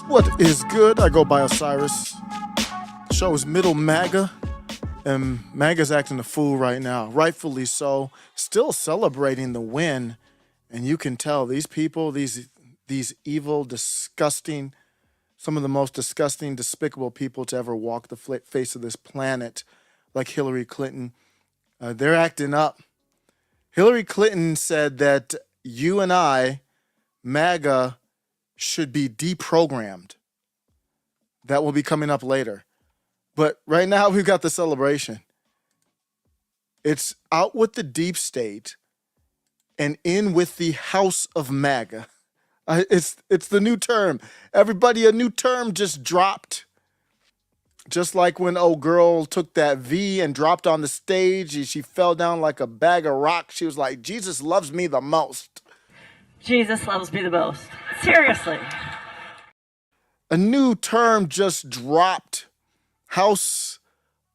What is good? I go by Osiris. The show is Middle MAGA, and MAGA's acting a fool right now, rightfully so. Still celebrating the win, and you can tell these people, these evil, disgusting, some of the most disgusting, despicable people to ever walk the face of this planet, like Hillary Clinton. They're acting up. Hillary Clinton said that you and I, MAGA, should be deprogrammed. That will be coming up later. But right now we've got the celebration. It's out with the deep state and in with the House of MAGA. It's the new term. Everybody, a new term just dropped. Just like when old girl took that V and dropped on the stage, and she fell down like a bag of rocks. She was like, Jesus loves me the most. Jesus loves me the most. Seriously. A new term just dropped. House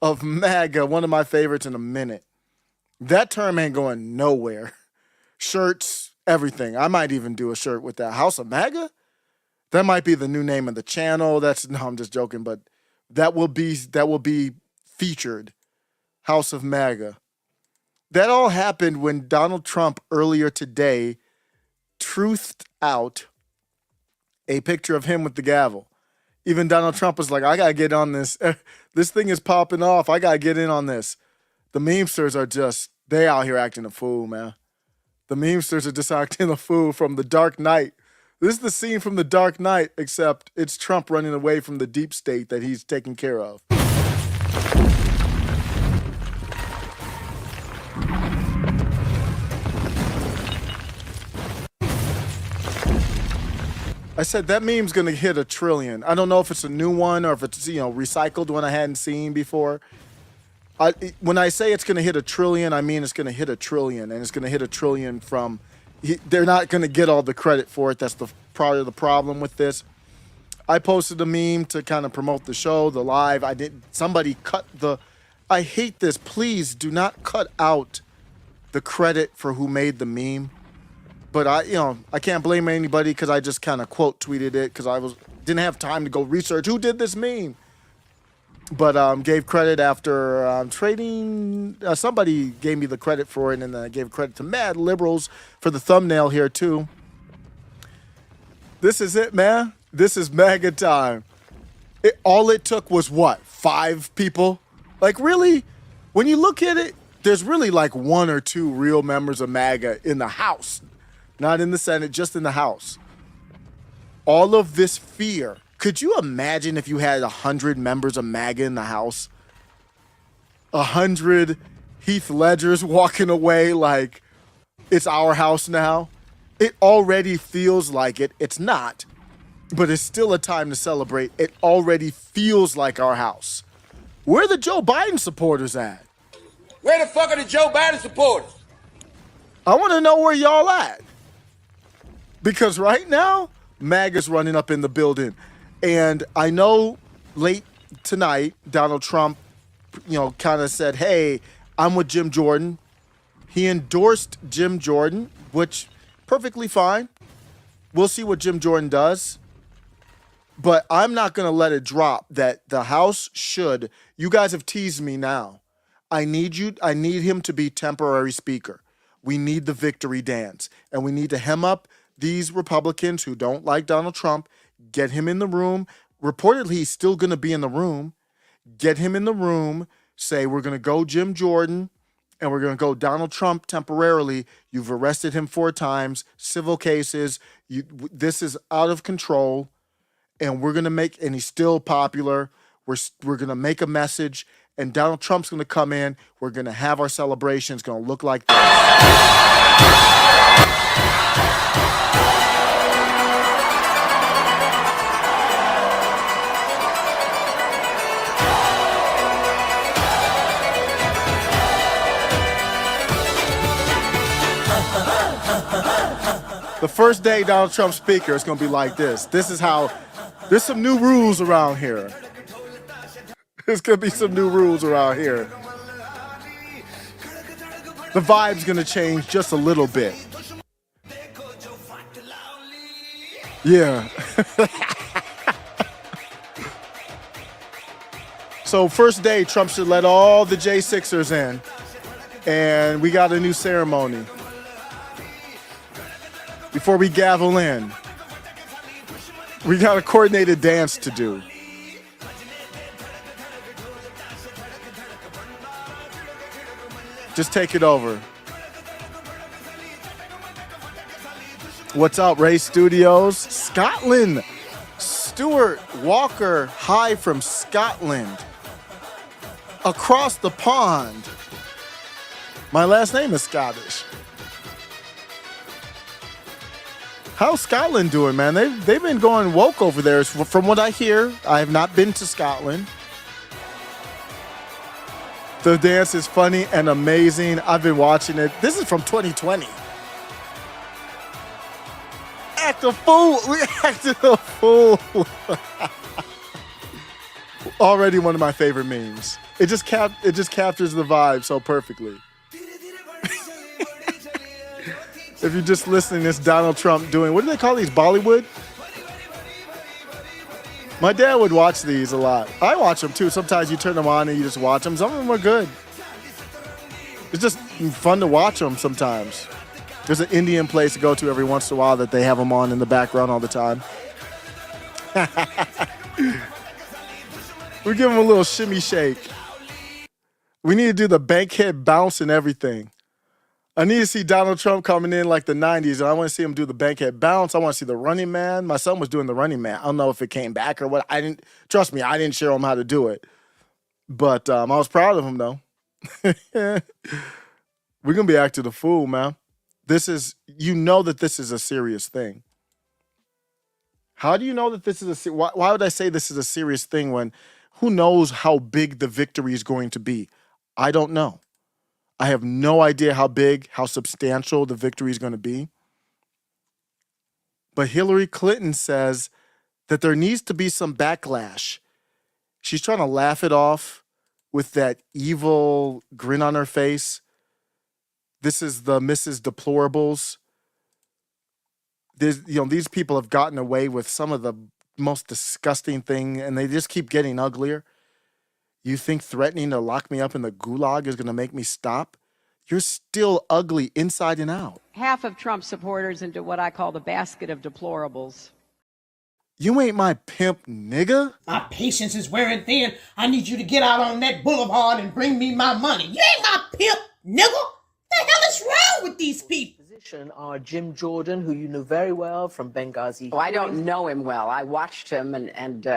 of MAGA, one of my favorites in a minute. That term ain't going nowhere. Shirts, everything. I might even do a shirt with that. House of MAGA? That might be the new name of the channel. No, I'm just joking, but that will be featured. House of MAGA. That all happened when Donald Trump earlier today truthed out a picture of him with the gavel. Even Donald Trump was like, I got to get on this. This thing is popping off. I got to get in on this. The memesters are they out here acting a fool, man. The memesters are just acting a fool from The Dark Knight. This is the scene from The Dark Knight, except it's Trump running away from the deep state that he's taking care of. I said that meme's gonna hit 1 trillion. I don't know if it's a new one or if it's recycled one I hadn't seen before. When I say it's gonna hit 1 trillion, I mean it's gonna hit 1 trillion, and it's gonna hit 1 trillion from. They're not gonna get all the credit for it. That's probably the problem with this. I posted a meme to kind of promote the show, the live. Somebody cut the. I hate this. Please do not cut out the credit for who made the meme. But I can't blame anybody because I just kind of quote tweeted it because didn't have time to go research who did this meme. But gave credit after trading. Somebody gave me the credit for it, and then I gave credit to Mad Liberals for the thumbnail here too. This is it, man. This is MAGA time. All it took was what? 5 people? Like really? When you look at it, there's really like 1 or 2 real members of MAGA in the House. Not in the Senate, just in the House. All of this fear. Could you imagine if you had 100 members of MAGA in the House? 100 Heath Ledgers walking away like it's our house now? It already feels like it. It's not, but it's still a time to celebrate. It already feels like our house. Where are the Joe Biden supporters at? Where the fuck are the Joe Biden supporters? I want to know where y'all at. Because right now, MAGA's running up in the building. And I know late tonight, Donald Trump, kind of said, hey, I'm with Jim Jordan. He endorsed Jim Jordan, which perfectly fine. We'll see what Jim Jordan does. But I'm not going to let it drop that the House should. You guys have teased me now. I need him to be temporary speaker. We need the victory dance. And we need to hem up these Republicans who don't like Donald Trump, get him in the room. Reportedly, he's still going to be in the room. Get him in the room. Say, we're going to go Jim Jordan and we're going to go Donald Trump temporarily. You've arrested him 4 times, civil cases. This is out of control. and and he's still popular. We're going to make a message, and Donald Trump's going to come in. We're going to have our celebration. It's going to look like this. The first day Donald Trump's speaker is going to be like this. There's some new rules around here. There's going to be some new rules around here. The vibe's going to change just a little bit. Yeah. So first day, Trump should let all the J6ers in. And we got a new ceremony. Before we gavel in, we got a coordinated dance to do. Just take it over. What's up, Ray Studios? Scotland. Stuart Walker, hi from Scotland. Across the pond. My last name is Scottish. How's Scotland doing, man? They've been going woke over there. From what I hear, I have not been to Scotland. The dance is funny and amazing. I've been watching it. This is from 2020. Act a fool. We acted a fool. Already one of my favorite memes. It just captures the vibe so perfectly. If you're just listening, it's Donald Trump doing, what do they call these, Bollywood? My dad would watch these a lot. I watch them too. Sometimes you turn them on and you just watch them. Some of them are good. It's just fun to watch them sometimes. There's an Indian place to go to every once in a while that they have them on in the background all the time. We give them a little shimmy shake. We need to do the bankhead bounce and everything. I need to see Donald Trump coming in like the 90s, and I want to see him do the bankhead bounce. I want to see the Running Man. My son was doing the Running Man. I don't know if it came back or what. Trust me, I didn't show him how to do it. But I was proud of him, though. We're going to be acting a fool, man. You know that this is a serious thing. How do you know that this is why would I say this is a serious thing when who knows how big the victory is going to be? I don't know. I have no idea how big, how substantial the victory is going to be. But Hillary Clinton says that there needs to be some backlash. She's trying to laugh it off with that evil grin on her face. This is the Mrs. Deplorables. These people have gotten away with some of the most disgusting thing, and they just keep getting uglier. You think threatening to lock me up in the gulag is going to make me stop? You're still ugly inside and out. Half of Trump supporters into what I call the basket of deplorables. You ain't my pimp, nigga. My patience is wearing thin. I need you to get out on that boulevard and bring me my money. You ain't my pimp, nigga. What the hell is wrong with these people? Are Jim Jordan, who you know very well from Benghazi. Oh, I don't know him well. I watched him and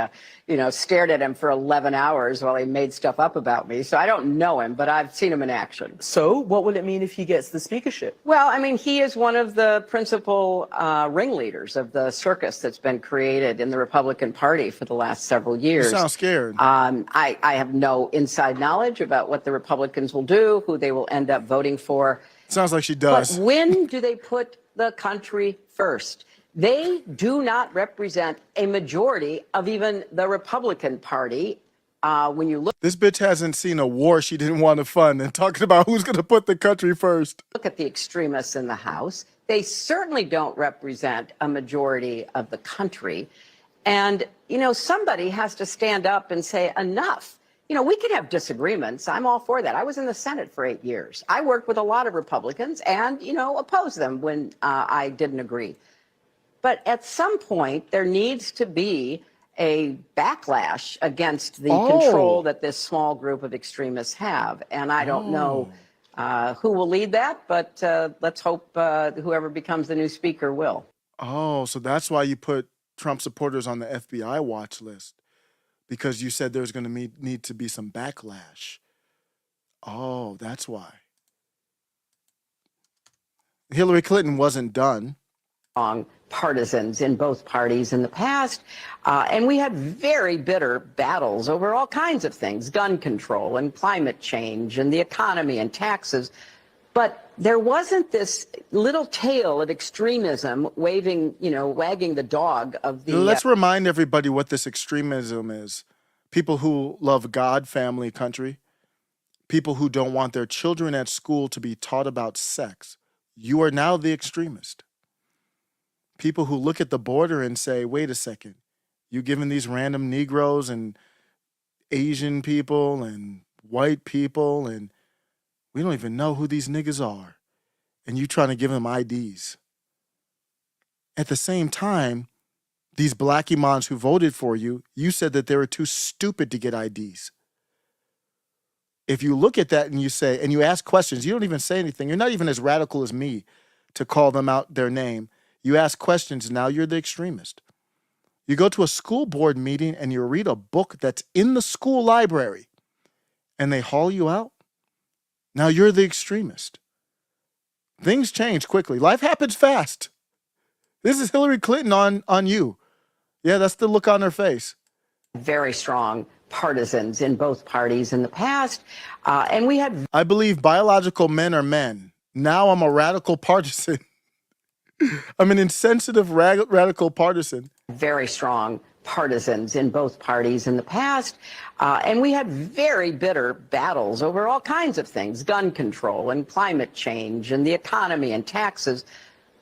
stared at him for 11 hours while he made stuff up about me. So I don't know him, but I've seen him in action. So what will it mean if he gets the speakership? Well, I mean, he is one of the principal ringleaders of the circus that's been created in the Republican Party for the last several years. You sound scared. I have no inside knowledge about what the Republicans will do, who they will end up voting for. Sounds like she does. But when do they put the country first? They do not represent a majority of even the Republican Party. When you look, This bitch hasn't seen a war she didn't want to fund and talking about who's going to put the country first. look at the extremists in the House, they certainly don't represent a majority of the country. And, somebody has to stand up and say enough. We could have disagreements. I'm all for that. I was in the Senate for 8 years. I worked with a lot of Republicans and, opposed them when I didn't agree. But at some point, there needs to be a backlash against the control that this small group of extremists have. And I don't know who will lead that, but let's hope whoever becomes the new speaker will. Oh, so that's why you put Trump supporters on the FBI watch list because you said there's going to need to be some backlash. Oh, that's why. Hillary Clinton wasn't done. Partisans in both parties in the past, and we had very bitter battles over all kinds of things, gun control and climate change and the economy and taxes. But there wasn't this little tail of extremism wagging the dog of the... Let's remind everybody what this extremism is. People who love God, family, country. People who don't want their children at school to be taught about sex. You are now the extremist. People who look at the border and say, wait a second, you giving these random Negroes and Asian people and white people, and we don't even know who these niggas are, and you trying to give them IDs. At the same time, these black imams who voted for you, you said that they were too stupid to get IDs. If you look at that and you say, and you ask questions, you don't even say anything. You're not even as radical as me to call them out their name. You ask questions, now you're the extremist. You go to a school board meeting and you read a book that's in the school library and they haul you out. Now you're the extremist. Things change quickly. Life happens fast. This is Hillary Clinton on you. Yeah, that's the look on her face. Very strong partisans in both parties in the past, and we had... I believe biological men are men. Now I'm a radical partisan. I'm an insensitive radical partisan. Very strong partisans in both parties in the past, and we had very bitter battles over all kinds of things, gun control and climate change and the economy and taxes.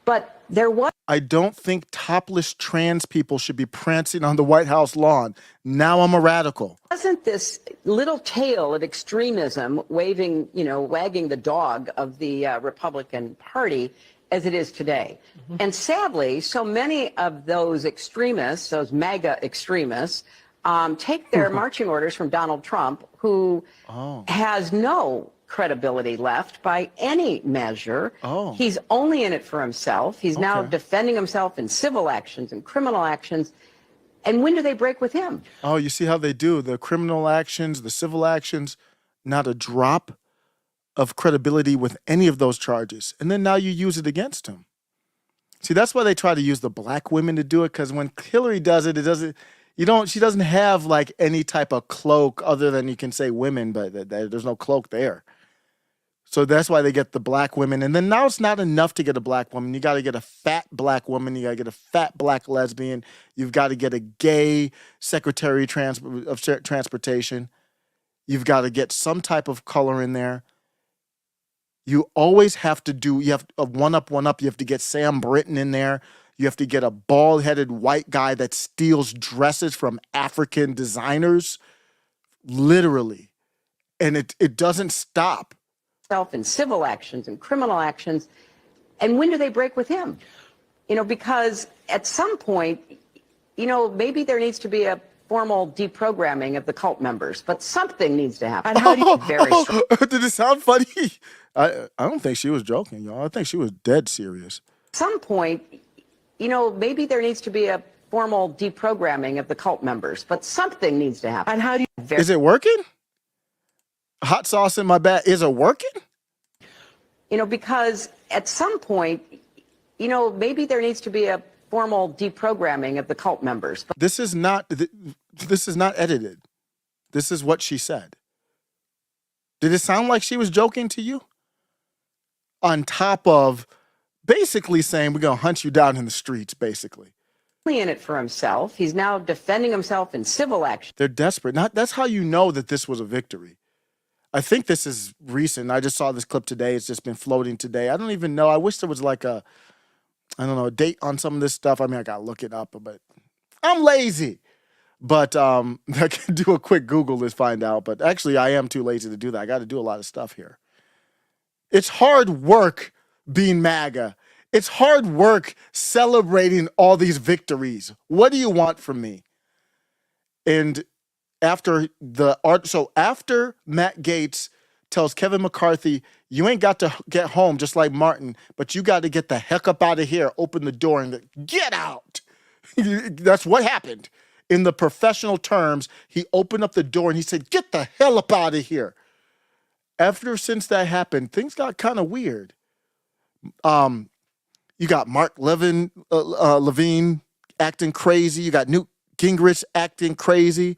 But there was... I don't think topless trans people should be prancing on the White House lawn. Now I'm a radical. Wasn't this little tail of extremism wagging the dog of the Republican Party as it is today. Mm-hmm. And sadly, so many of those extremists, those MAGA extremists, take their marching orders from Donald Trump, who has no credibility left by any measure. He's only in it for himself. He's now defending himself in civil actions and criminal actions. And when do they break with him? Oh, you see how they do the criminal actions, the civil actions, not a drop of credibility with any of those charges. And then now you use it against him. See, that's why they try to use the black women to do it, because when Hillary does it, she doesn't have like any type of cloak other than you can say women, but there's no cloak there. So that's why they get the black women. And then now it's not enough to get a black woman. You got to get a fat black woman. You got to get a fat black lesbian. You've got to get a gay secretary of transportation. You've got to get some type of color in there. You always have to you have a one-up. You have to get Sam Britton in there. You have to get a bald-headed white guy that steals dresses from African designers, literally. And it doesn't stop. In civil actions and criminal actions. And when do they break with him? Because at some point, maybe there needs to be a formal deprogramming of the cult members, but something needs to happen. Did it sound funny? I don't think she was joking, y'all. I think she was dead serious. At some point, maybe there needs to be a formal deprogramming of the cult members, but something needs to happen. And how do you... Is it working? Hot sauce in my bag. Is it working? Because at some point, maybe there needs to be a formal deprogramming of the cult members. But this is not edited. This is what she said. Did it sound like she was joking to you? On top of basically saying we're going to hunt you down in the streets, basically. In it for himself. He's now defending himself in civil action. They're desperate. That's how you know that this was a victory. I think this is recent. I just saw this clip today. It's just been floating today. I don't even know. I wish there was like a date on some of this stuff. I mean, I got to look it up, but I'm lazy. But I can do a quick Google to find out. But actually, I am too lazy to do that. I got to do a lot of stuff here. It's hard work being MAGA. It's hard work celebrating all these victories. What do you want from me? And after Matt Gaetz tells Kevin McCarthy, you ain't got to get home just like Martin, but you got to get the heck up out of here, open the door and get out. That's what happened. In the professional terms, he opened up the door and he said, "Get the hell up out of here." Since that happened, things got kind of weird. You got Mark Levine acting crazy. You got Newt Gingrich acting crazy.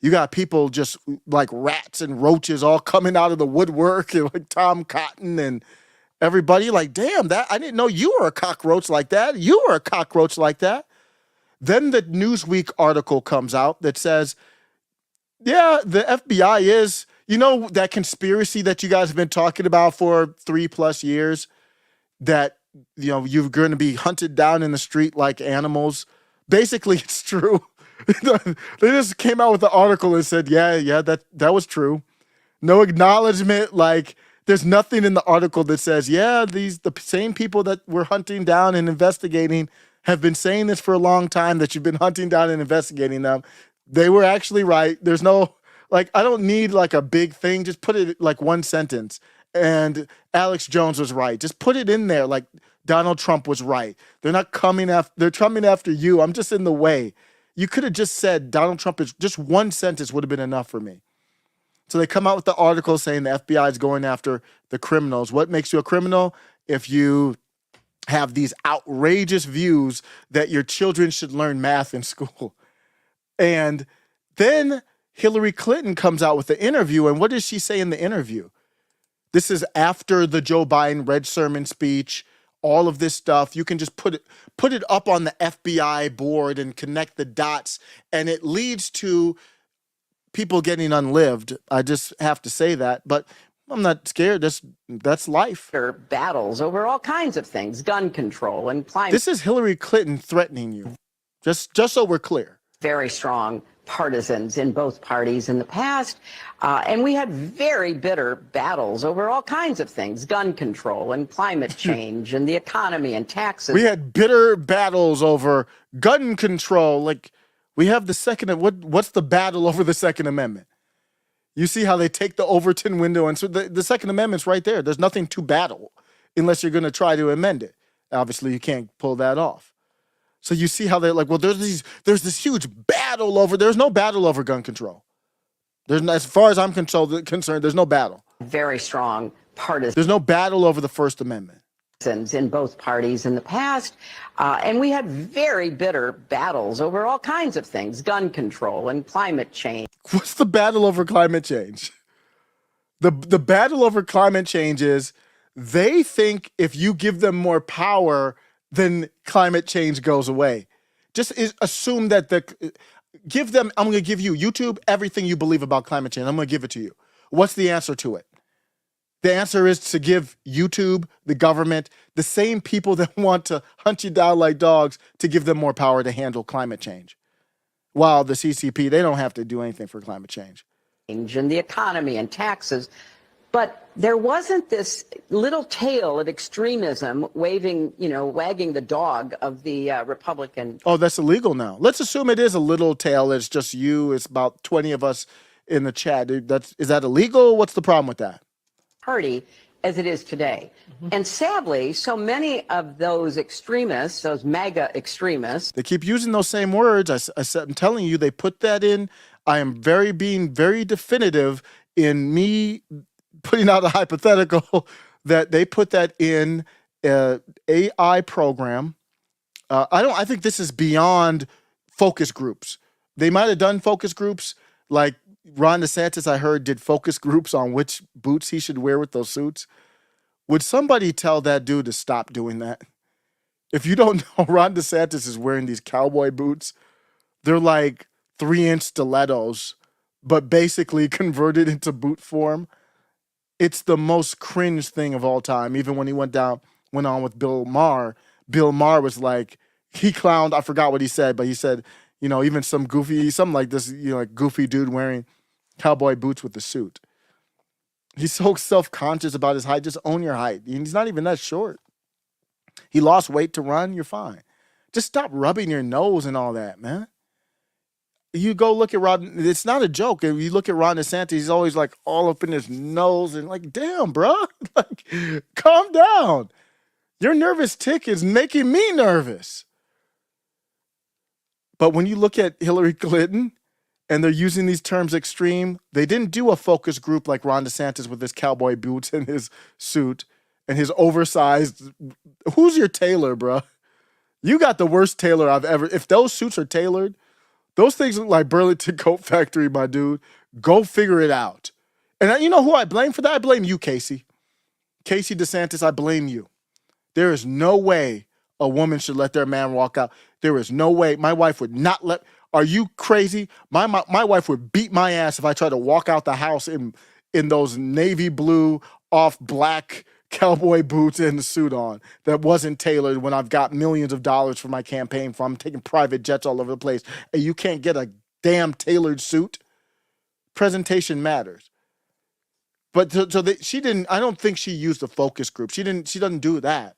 You got people just like rats and roaches all coming out of the woodwork, and like Tom Cotton and everybody. Like, damn, that I didn't know you were a cockroach like that. You were a cockroach like that. Then the Newsweek article comes out that says, yeah, the FBI is, that conspiracy that you guys have been talking about for 3+ years, that, you're going to be hunted down in the street like animals. Basically, it's true. They just came out with the article and said, yeah, that was true. No acknowledgement. Like, there's nothing in the article that says, the same people that we're hunting down and investigating have been saying this for a long time, that you've been hunting down and investigating them. They were actually right. There's no, I don't need like a big thing. Just put it like one sentence. And Alex Jones was right. Just put it in there like Donald Trump was right. They're coming after you. I'm just in the way. You could have just said Donald Trump is, just one sentence would have been enough for me. So they come out with the article saying the FBI is going after the criminals. What makes you a criminal? If you have these outrageous views that your children should learn math in school. And then Hillary Clinton comes out with the interview. And what does she say in the interview? This is after the Joe Biden red sermon speech, all of this stuff. You can just put it up on the FBI board and connect the dots. And it leads to people getting unlived. I just have to say that. But I'm not scared. That's life. Battles over all kinds of things, gun control and climate. This is Hillary Clinton threatening you. Just so we're clear. Very strong partisans in both parties in the past. And we had very bitter battles over all kinds of things, gun control and climate change and the economy and taxes. We had bitter battles over gun control. Like, we have the second, what's the battle over the Second Amendment? You see how they take the Overton window, and so the Second Amendment's right there. There's nothing to battle unless you're going to try to amend it. Obviously, you can't pull that off. So you see how they're like, well, there's this huge battle over. There's no battle over gun control. As far as I'm concerned, there's no battle. Very strong partisans. There's no battle over the First Amendment. In both parties in the past. And we had very bitter battles over all kinds of things, gun control and climate change. What's the battle over climate change? The battle over climate change is they think if you give them more power, then climate change goes away. Just assume that I'm going to give you, YouTube, everything you believe about climate change. I'm going to give it to you. What's the answer to it? The answer is to give YouTube, the government, the same people that want to hunt you down like dogs, to give them more power to handle climate change. While the CCP, they don't have to do anything for climate change. And the economy and taxes. But there wasn't this little tail of extremism wagging the dog of the Republican. Oh, that's illegal now. Let's assume it is a little tail. It's just you. It's about 20 of us in the chat. Is that illegal? What's the problem with that? Party as it is today. Mm-hmm. And sadly, so many of those extremists, those MAGA extremists. They keep using those same words. I'm telling you, they put that in. I am being very definitive in me putting out a hypothetical that they put that in an AI program. I think this is beyond focus groups. They might have done focus groups like Ron DeSantis, I heard, did focus groups on which boots he should wear with those suits. Would somebody tell that dude to stop doing that? If you don't know, Ron DeSantis is wearing these cowboy boots. They're like 3-inch stilettos, but basically converted into boot form. It's the most cringe thing of all time. Even when he went on with Bill Maher was like, he clowned, I forgot what he said, but he said, even something like this, like goofy dude wearing cowboy boots with a suit. He's so self-conscious about his height. Just own your height. He's not even that short. He lost weight to run. You're fine. Just stop rubbing your nose and all that, man. You go look at Ron. It's not a joke. If you look at Ron DeSantis, he's always like all up in his nose and like, damn, bro, like, calm down. Your nervous tick is making me nervous. But when you look at Hillary Clinton and they're using these terms extreme, they didn't do a focus group like Ron DeSantis with his cowboy boots and his suit and his oversized. Who's your tailor, bro? You got the worst tailor I've ever. If those suits are tailored, those things look like Burlington Coat Factory, my dude. Go figure it out. And you know who I blame for that? I blame you, Casey. Casey DeSantis, I blame you. There is no way a woman should let their man walk out. There is no way. My wife would not let. Are you crazy? My wife would beat my ass if I tried to walk out the house in those navy blue off black cowboy boots and the suit on that wasn't tailored when I've got millions of dollars for my campaign from. I'm taking private jets all over the place. And you can't get a damn tailored suit. Presentation matters. But she didn't. I don't think she used a focus group. She doesn't do that.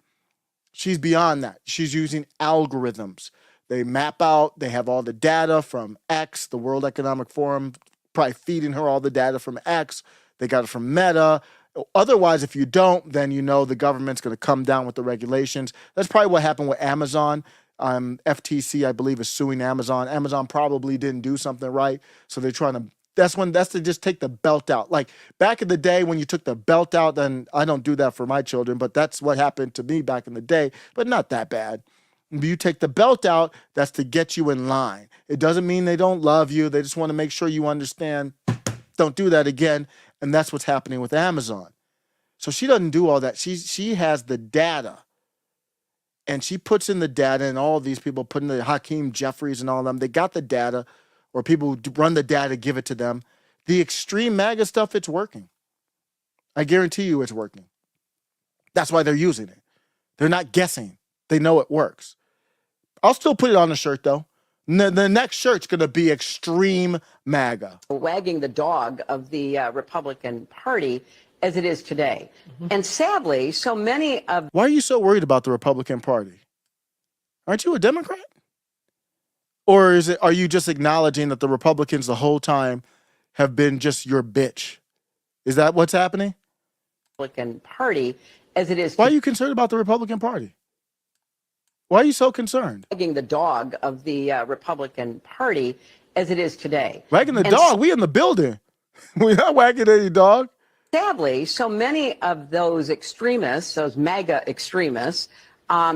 She's beyond that. She's using algorithms. They map out, they have all the data from X, the World Economic Forum, probably feeding her all the data from X. They got it from Meta. Otherwise, if you don't, then you know the government's going to come down with the regulations. That's probably what happened with Amazon. FTC, I believe, is suing Amazon. Amazon probably didn't do something right, so they're trying to. That's to just take the belt out. Like back in the day when you took the belt out, then I don't do that for my children, but that's what happened to me back in the day, but not that bad. You take the belt out, that's to get you in line. It doesn't mean they don't love you. They just want to make sure you understand, don't do that again. And that's what's happening with Amazon. So she doesn't do all that. She has the data. And she puts in the data, and all these people put in the Hakeem Jeffries and all of them. They got the data, or people who run the data, give it to them. The extreme MAGA stuff, it's working. I guarantee you it's working. That's why they're using it. They're not guessing. They know it works. I'll still put it on the shirt, though. The next shirt's going to be extreme MAGA. Wagging the dog of the Republican Party as it is today. And sadly, so many of... Why are you so worried about the Republican Party? Aren't you a Democrat? Or are you just acknowledging that the Republicans the whole time have been just your bitch? Is that what's happening? Republican Party as it is... Why are you concerned about the Republican Party? Why are you so concerned? Wagging the dog of the Republican Party as it is today. Wagging the dog? We in the building. We're not wagging any dog. Sadly, so many of those extremists, those MAGA extremists,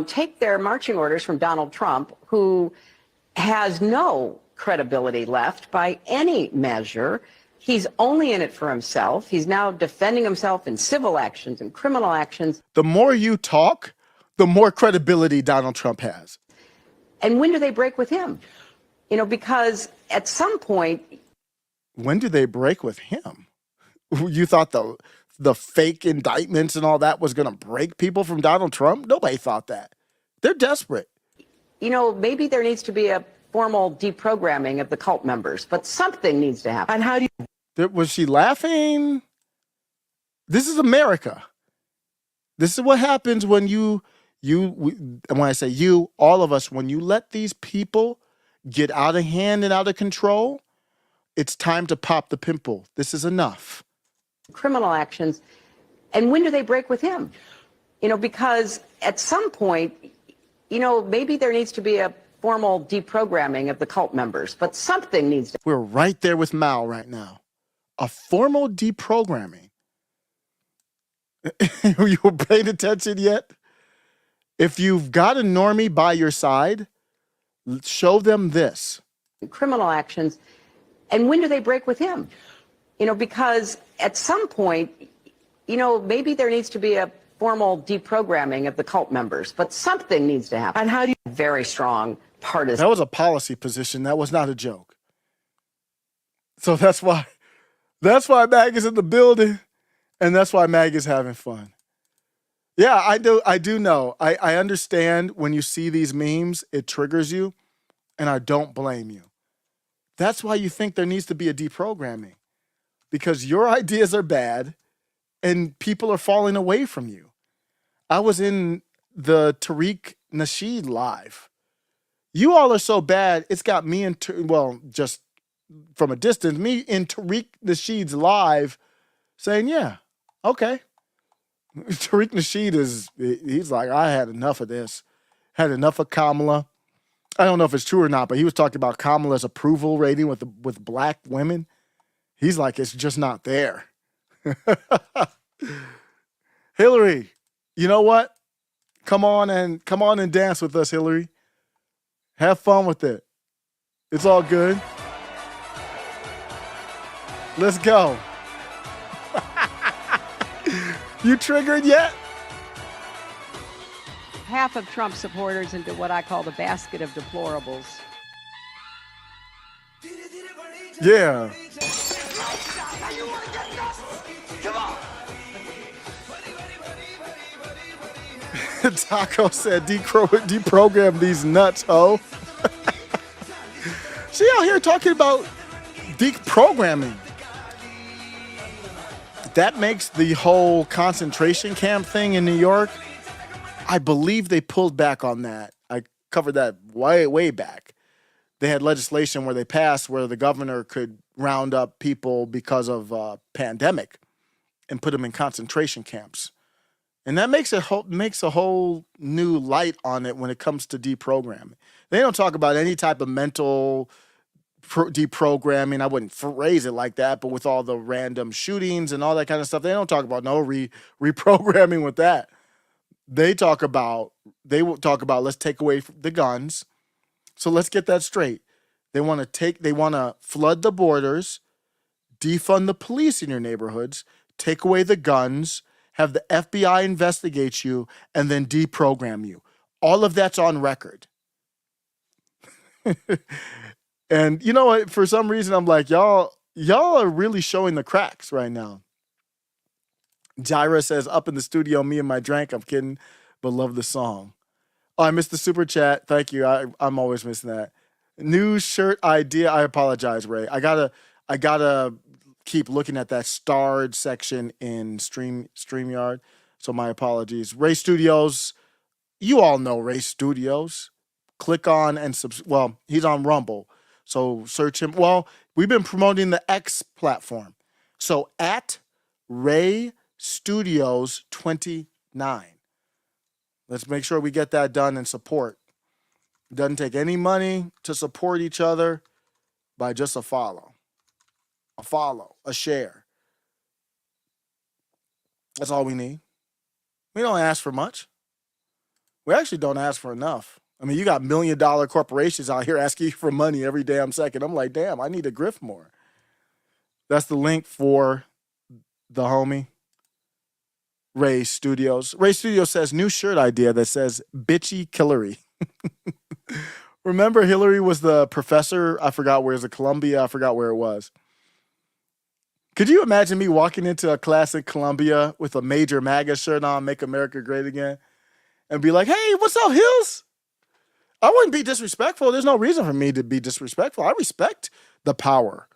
take their marching orders from Donald Trump, who has no credibility left by any measure. He's only in it for himself. He's now defending himself in civil actions and criminal actions. The more you talk, the more credibility Donald Trump has. And when do they break with him? You know, because at some point... When do they break with him? You thought the fake indictments and all that was going to break people from Donald Trump? Nobody thought that. They're desperate. You know, maybe there needs to be a formal deprogramming of the cult members, but something needs to happen. And how do you... Was she laughing? This is America. This is what happens when and when I say you, all of us, when you let these people get out of hand and out of control, it's time to pop the pimple. This is enough. Criminal actions. And when do they break with him? You know, because at some point, you know, maybe there needs to be a formal deprogramming of the cult members, but something needs to... We're right there with Mao right now. A formal deprogramming. You paying attention yet? If you've got a normie by your side, show them this. Criminal actions. And when do they break with him? You know, because at some point, you know, maybe there needs to be a formal deprogramming of the cult members, but something needs to happen. And how do you... Very strong partisan... That was a policy position. That was not a joke. So that's why MAG is in the building, and that's why MAG is having fun. Yeah, I do know. I understand when you see these memes, it triggers you, and I don't blame you. That's why you think there needs to be a deprogramming, because your ideas are bad and people are falling away from you. I was in the Tariq Nasheed live. You all are so bad, it's got me in, just from a distance, me in Tariq Nasheed's live saying, yeah, okay. Tariq Nasheed he's like, I had enough of this. Had enough of Kamala. I don't know if it's true or not, but he was talking about Kamala's approval rating with black women. He's like, it's just not there. Hillary, you know what? Come on and dance with us, Hillary. Have fun with it. It's all good. Let's go. You triggered yet? Half of Trump supporters into what I call the basket of deplorables. Yeah. Taco said, deprogram these nuts, ho. She out here talking about deprogramming. That makes the whole concentration camp thing in New York, I believe they pulled back on that. I covered that way back. They had legislation where they passed where the governor could round up people because of pandemic and put them in concentration camps. And that makes a whole new light on it when it comes to deprogramming. They don't talk about any type of mental deprogramming. I wouldn't phrase it like that, but with all the random shootings and all that kind of stuff, they don't talk about no reprogramming with that. They will talk about let's take away the guns. So let's get that straight. They want to flood the borders, defund the police in your neighborhoods, take away the guns, have the FBI investigate you, and then deprogram you. All of that's on record. And you know what? For some reason, I'm like, y'all are really showing the cracks right now. Jaira says, up in the studio, me and my drink. I'm kidding, but love the song. Oh, I missed the super chat. Thank you. I'm always missing that. New shirt idea. I apologize, Ray. I gotta keep looking at that starred section in StreamYard. So my apologies. Ray Studios. You all know Ray Studios. Click on and well, he's on Rumble. So search him. Well, we've been promoting the X platform. So at Ray Studios 29. Let's make sure we get that done and support. It doesn't take any money to support each other by just a follow, a share. That's all we need. We don't ask for much. We actually don't ask for enough. I mean, you got $1 million corporations out here asking you for money every damn second. I'm like, damn, I need to grift more. That's the link for the homie, Ray Studios. Ray Studios says new shirt idea that says bitchy Hillary. Remember Hillary was the professor? I forgot where it was, Columbia. I forgot where it was. Could you imagine me walking into a class in Columbia with a major MAGA shirt on, Make America Great Again, and be like, hey, what's up, Hills? I wouldn't be disrespectful. There's no reason for me to be disrespectful. I respect the power.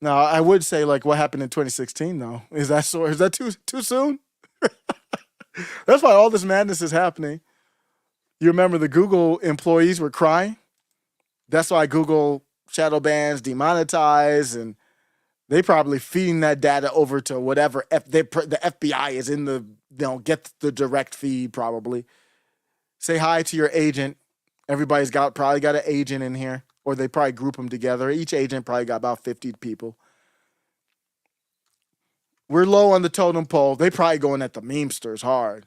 Now, I would say, like, what happened in 2016, though? Is that too soon? That's why all this madness is happening. You remember the Google employees were crying? That's why Google shadow bans, demonetize, and they probably feeding that data over to whatever the FBI is in the, get the direct feed probably. Say hi to your agent. Everybody's probably got an agent in here, or they probably group them together. Each agent probably got about 50 people. We're low on the totem pole. They probably going at the memesters hard,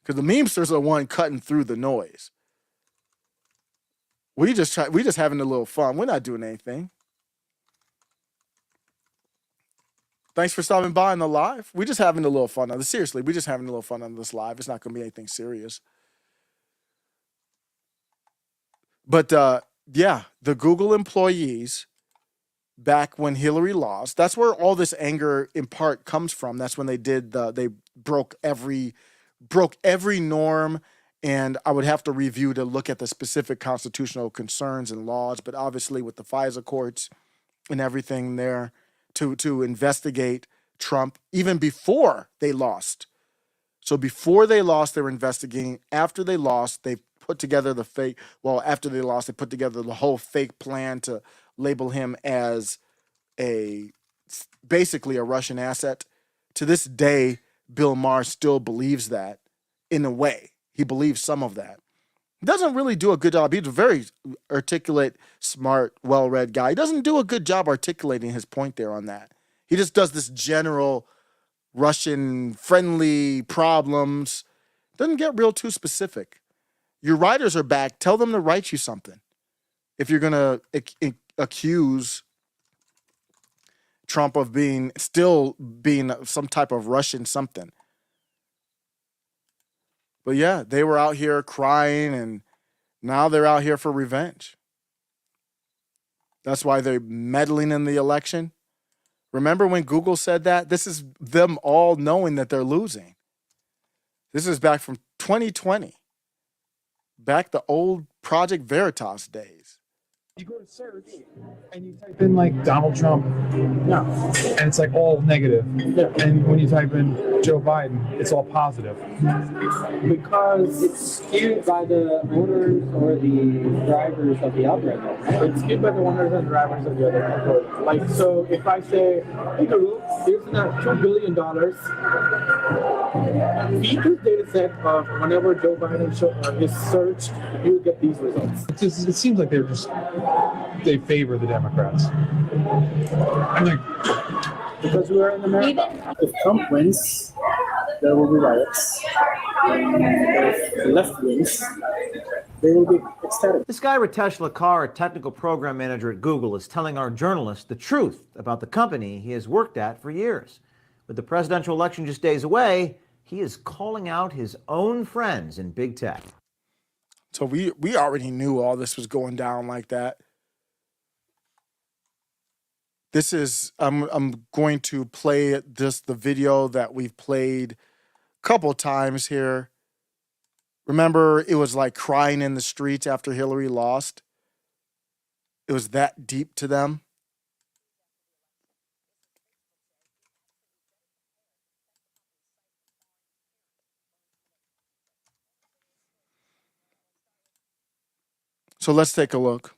because the memesters are the one cutting through the noise. We just having a little fun. We're not doing anything. Thanks for stopping by on the live. We're just having a little fun on this. Seriously, we're just having a little fun on this live. It's not going to be anything serious. But yeah, the Google employees, back when Hillary lost, that's where all this anger in part comes from. That's when they broke every norm. And I would have to review to look at the specific constitutional concerns and laws, but obviously with the FISA courts and everything there to investigate Trump even before they lost. So before they lost, they were investigating. After they lost, they put together after they lost, they put together the whole fake plan to label him as basically a Russian asset. To this day, Bill Maher still believes that in a way. He believes some of that. He doesn't really do a good job. He's a very articulate, smart, well-read guy. He doesn't do a good job articulating his point there on that. He just does this general Russian-friendly problems. Doesn't get real too specific. Your writers are back. Tell them to write you something. If you're going to accuse Trump of still being some type of Russian something. But yeah, they were out here crying, and now they're out here for revenge. That's why they're meddling in the election. Remember when Google said that? This is them all knowing that they're losing. This is back from 2020. Back the old Project Veritas days. You go to search and you type in like Donald Trump, and it's like all negative. And when you type in Joe Biden, it's all positive. Because it's skewed by the owners or the drivers of the algorithm. It's skewed by the owners and drivers of the other algorithm. Like, so if I say, hey Google, here's $2 billion, feed this data set of whenever Joe Biden is searched, you will get these results. It seems like they favor the Democrats. I'm like, because we are in America. If Trump wins, there will be riots. If the left wins, they will be ecstatic. This guy, Ritesh Lakar, a technical program manager at Google, is telling our journalists the truth about the company he has worked at for years. With the presidential election just days away, he is calling out his own friends in big tech. So we already knew all this was going down like that. This is, I'm going to play just the video that we've played a couple times here. Remember, it was like crying in the streets after Hillary lost. It was that deep to them. So let's take a look.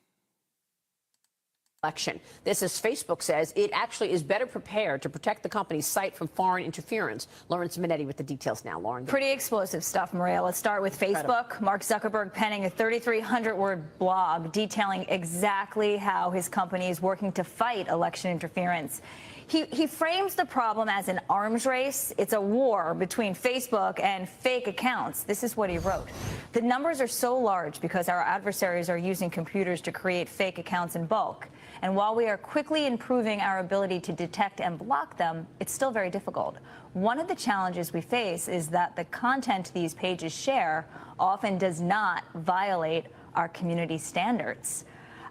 Election. This, as Facebook says, it actually is better prepared to protect the company's site from foreign interference. Lawrence Minetti with the details now. Lauren. Pretty explosive stuff, Maria. Let's start with Facebook. Mark Zuckerberg penning a 3,300-word blog detailing exactly how his company is working to fight election interference. He frames the problem as an arms race. It's a war between Facebook and fake accounts. This is what he wrote. The numbers are so large because our adversaries are using computers to create fake accounts in bulk. And while we are quickly improving our ability to detect and block them, it's still very difficult. One of the challenges we face is that the content these pages share often does not violate our community standards.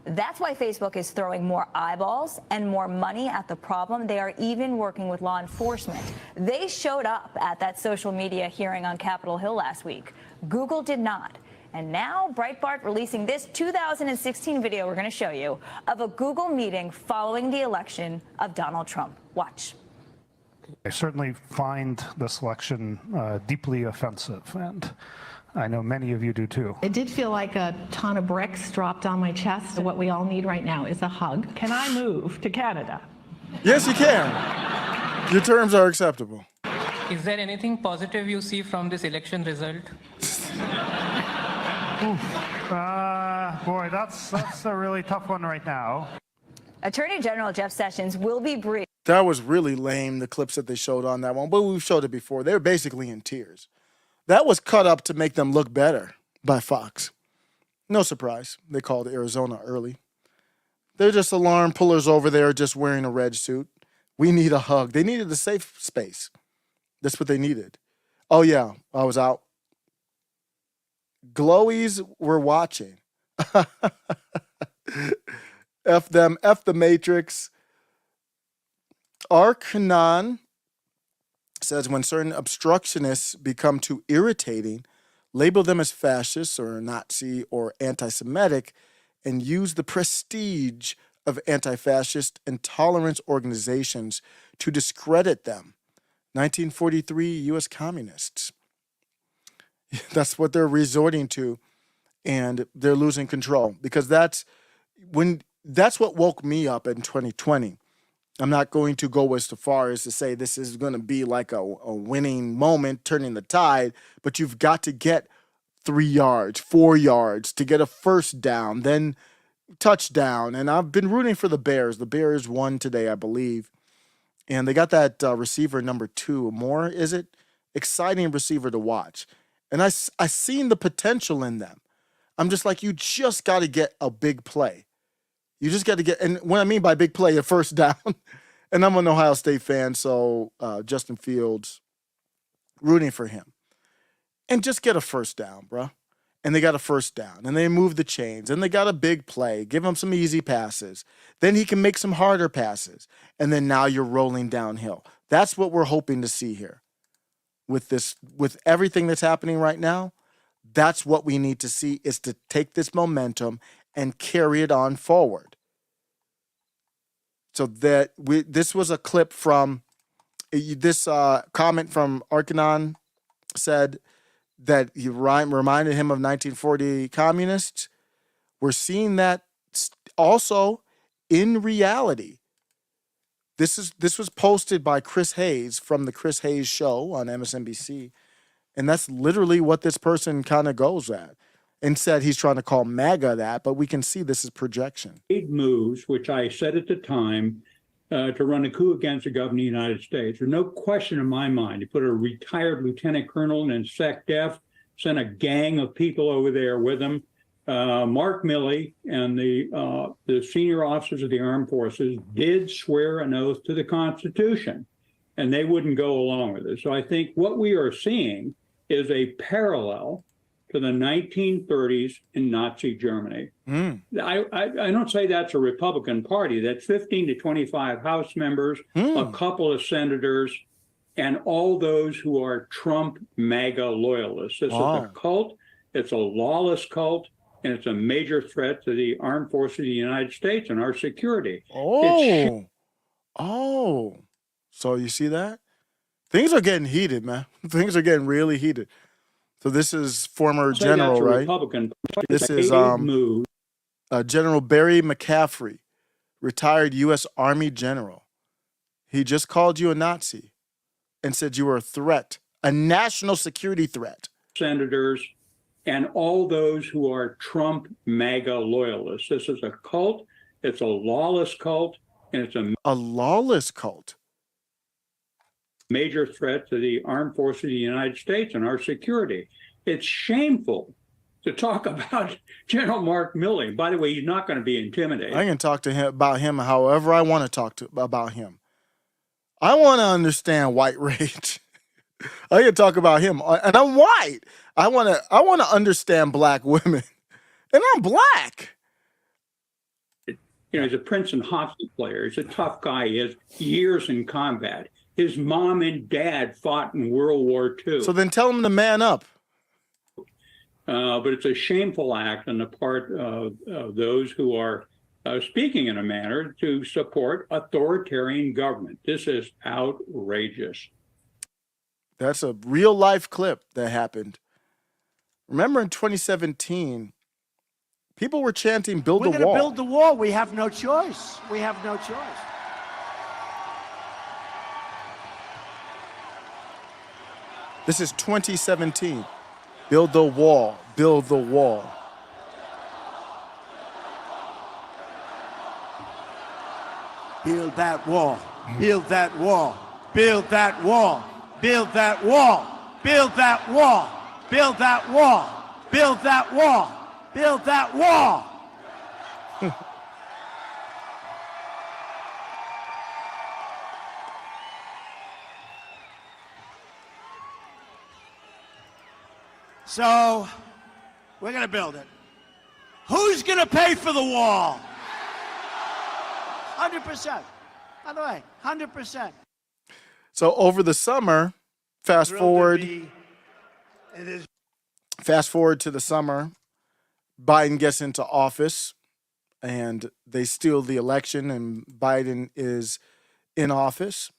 That's why Facebook is throwing more eyeballs and more money at the problem. They are even working with law enforcement. They showed up at that social media hearing on Capitol Hill last week. Google did not. And now Breitbart releasing this 2016 video we're going to show you of a Google meeting following the election of Donald Trump. Watch. I certainly find this election deeply offensive, and I know many of you do too. It did feel like a ton of bricks dropped on my chest. What we all need right now is a hug. Can I move to Canada? Yes, you can. Your terms are acceptable. Is there anything positive you see from this election result? Boy, that's a really tough one right now. Attorney General Jeff Sessions will be briefed. That was really lame, the clips that they showed on that one, but we've showed it before. They were basically in tears. That was cut up to make them look better by Fox. No surprise. They called Arizona early. They're just alarm pullers over there just wearing a red suit. We need a hug. They needed a safe space. That's what they needed. Oh, yeah, I was out. Glowies were watching. F them, F the Matrix. Arkanon says when certain obstructionists become too irritating, label them as fascists or Nazi or anti-Semitic, and use the prestige of anti-fascist and tolerance organizations to discredit them. 1943 U.S. communists. That's what they're resorting to, and they're losing control because that's what woke me up in 2020. I'm not going to go as far as to say this is going to be like a winning moment, turning the tide, but you've got to get 3 yards, 4 yards to get a first down, then touchdown. And I've been rooting for the Bears. The Bears won today, I believe. And they got that receiver number 2. Moore, is it? Exciting receiver to watch. And I seen the potential in them. I'm just like, you just got to get a big play. You just got to get, and what I mean by big play, a first down. And I'm an Ohio State fan, so Justin Fields, rooting for him. And just get a first down, bro. And they got a first down. And they move the chains. And they got a big play. Give him some easy passes. Then he can make some harder passes. And then now you're rolling downhill. That's what we're hoping to see here. With everything that's happening right now, that's what we need to see, is to take this momentum and carry it on forward. So that this was a clip from this comment from Arkanon said that he reminded him of 1940 communists. We're seeing that also in reality. This was posted by Chris Hayes from the Chris Hayes Show on MSNBC. And that's literally what this person kind of goes at, and said he's trying to call MAGA that, but we can see this is projection. Moves, which I said at the time, to run a coup against the government of the United States. There's no question in my mind. You put a retired lieutenant colonel in SecDef, sent a gang of people over there with him. Mark Milley and the senior officers of the armed forces did swear an oath to the Constitution, and they wouldn't go along with it. So I think what we are seeing is a parallel to the 1930s in Nazi Germany. I don't say that's a Republican Party. That's 15 to 25 House members, a couple of senators, and all those who are Trump MAGA loyalists. This is a cult. It's a lawless cult. And it's a major threat to the armed forces of the United States and our security. So you see that? Things are getting heated, man. Things are getting really heated. So this is former general, right? Republican. This is General Barry McCaffrey, retired U.S. Army general. He just called you a Nazi and said you were a threat, a national security threat. Senators and all those who are Trump MAGA loyalists. This is a cult. It's a lawless cult, and it's a lawless cult. Major threat to the armed forces of the United States and our security. It's shameful to talk about General Mark Milley. By the way, he's not going to be intimidated. I can talk to him about him however I want to talk about him. I want to understand white rage. I can talk about him, and I'm white. I want to understand black women, and I'm black. You know, he's a Princeton hockey player. He's a tough guy. He has years in combat. His mom and dad fought in World War II. So then tell him to man up. But it's a shameful act on the part of those who are speaking in a manner to support authoritarian government. This is outrageous. That's a real life clip that happened. Remember in 2017, people were chanting, build the wall. We're going to build the wall. We have no choice. We have no choice. This is 2017. Build the wall. Build the wall. Build that wall. Build that wall. Build that wall. Build that wall. Build that wall. Build that wall. Build that wall. Build that wall. So, we're going to build it. Who's going to pay for the wall? 100%. By the way, 100%. So over the summer, fast forward to the summer, Biden gets into office and they steal the election and Biden is in office.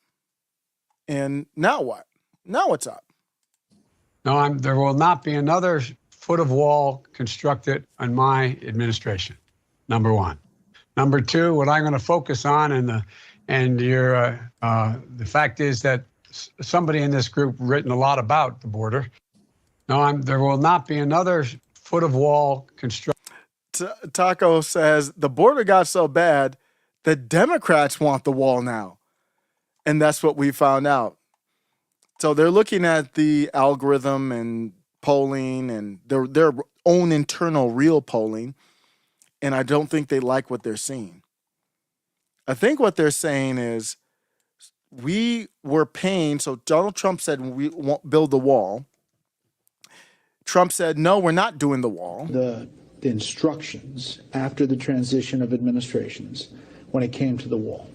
And now what? Now what's up? No, there will not be another foot of wall constructed on my administration, number one. Number two, what I'm going to focus on, the fact is that somebody in this group written a lot about the border. No, there will not be another foot of wall constructed. Taco says the border got so bad that Democrats want the wall now. And that's what we found out. So they're looking at the algorithm and polling and their own internal real polling. And I don't think they like what they're seeing. I think what they're saying is we were paying. So Donald Trump said we won't build the wall. Trump said, no, we're not doing the wall. The instructions after the transition of administrations when it came to the wall.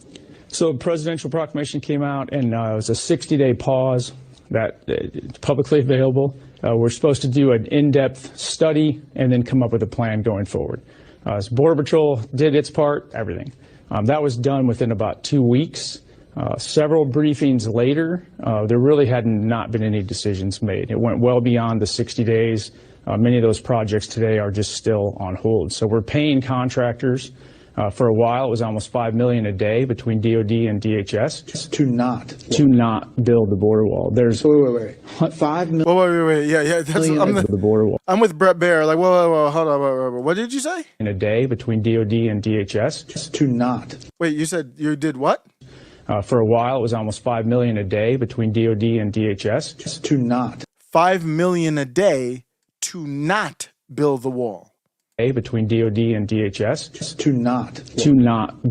So a presidential proclamation came out, and it was a 60-day pause that it's publicly available. We're supposed to do an in-depth study and then come up with a plan going forward. So Border Patrol did its part, everything. That was done within about 2 weeks. Several briefings later, there really had not been any decisions made. It went well beyond the 60 days. Many of those projects today are just still on hold. So we're paying contractors. For a while, it was almost $5 million a day between DOD and DHS to not build the border wall. There's wait. $5 million. Wait. Yeah. That's, the border wall. I'm with Brett Baer. Like, whoa, hold on. Wait. What did you say? In a day between DOD and DHS to not. Wait, you said you did what? For a while, it was almost $5 million a day between DOD and DHS to not. $5 million a day to not build the wall. Between DOD and DHS to not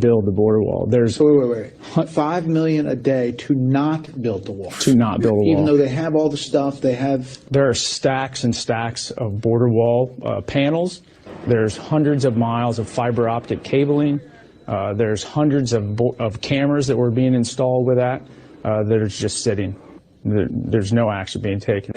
build the border wall. There's wait. $5 million a day to not build the wall. To not build a wall. Even though they have all the stuff, there are stacks and stacks of border wall panels. There's hundreds of miles of fiber optic cabling. There's hundreds of cameras that were being installed with that that are just sitting. There's no action being taken.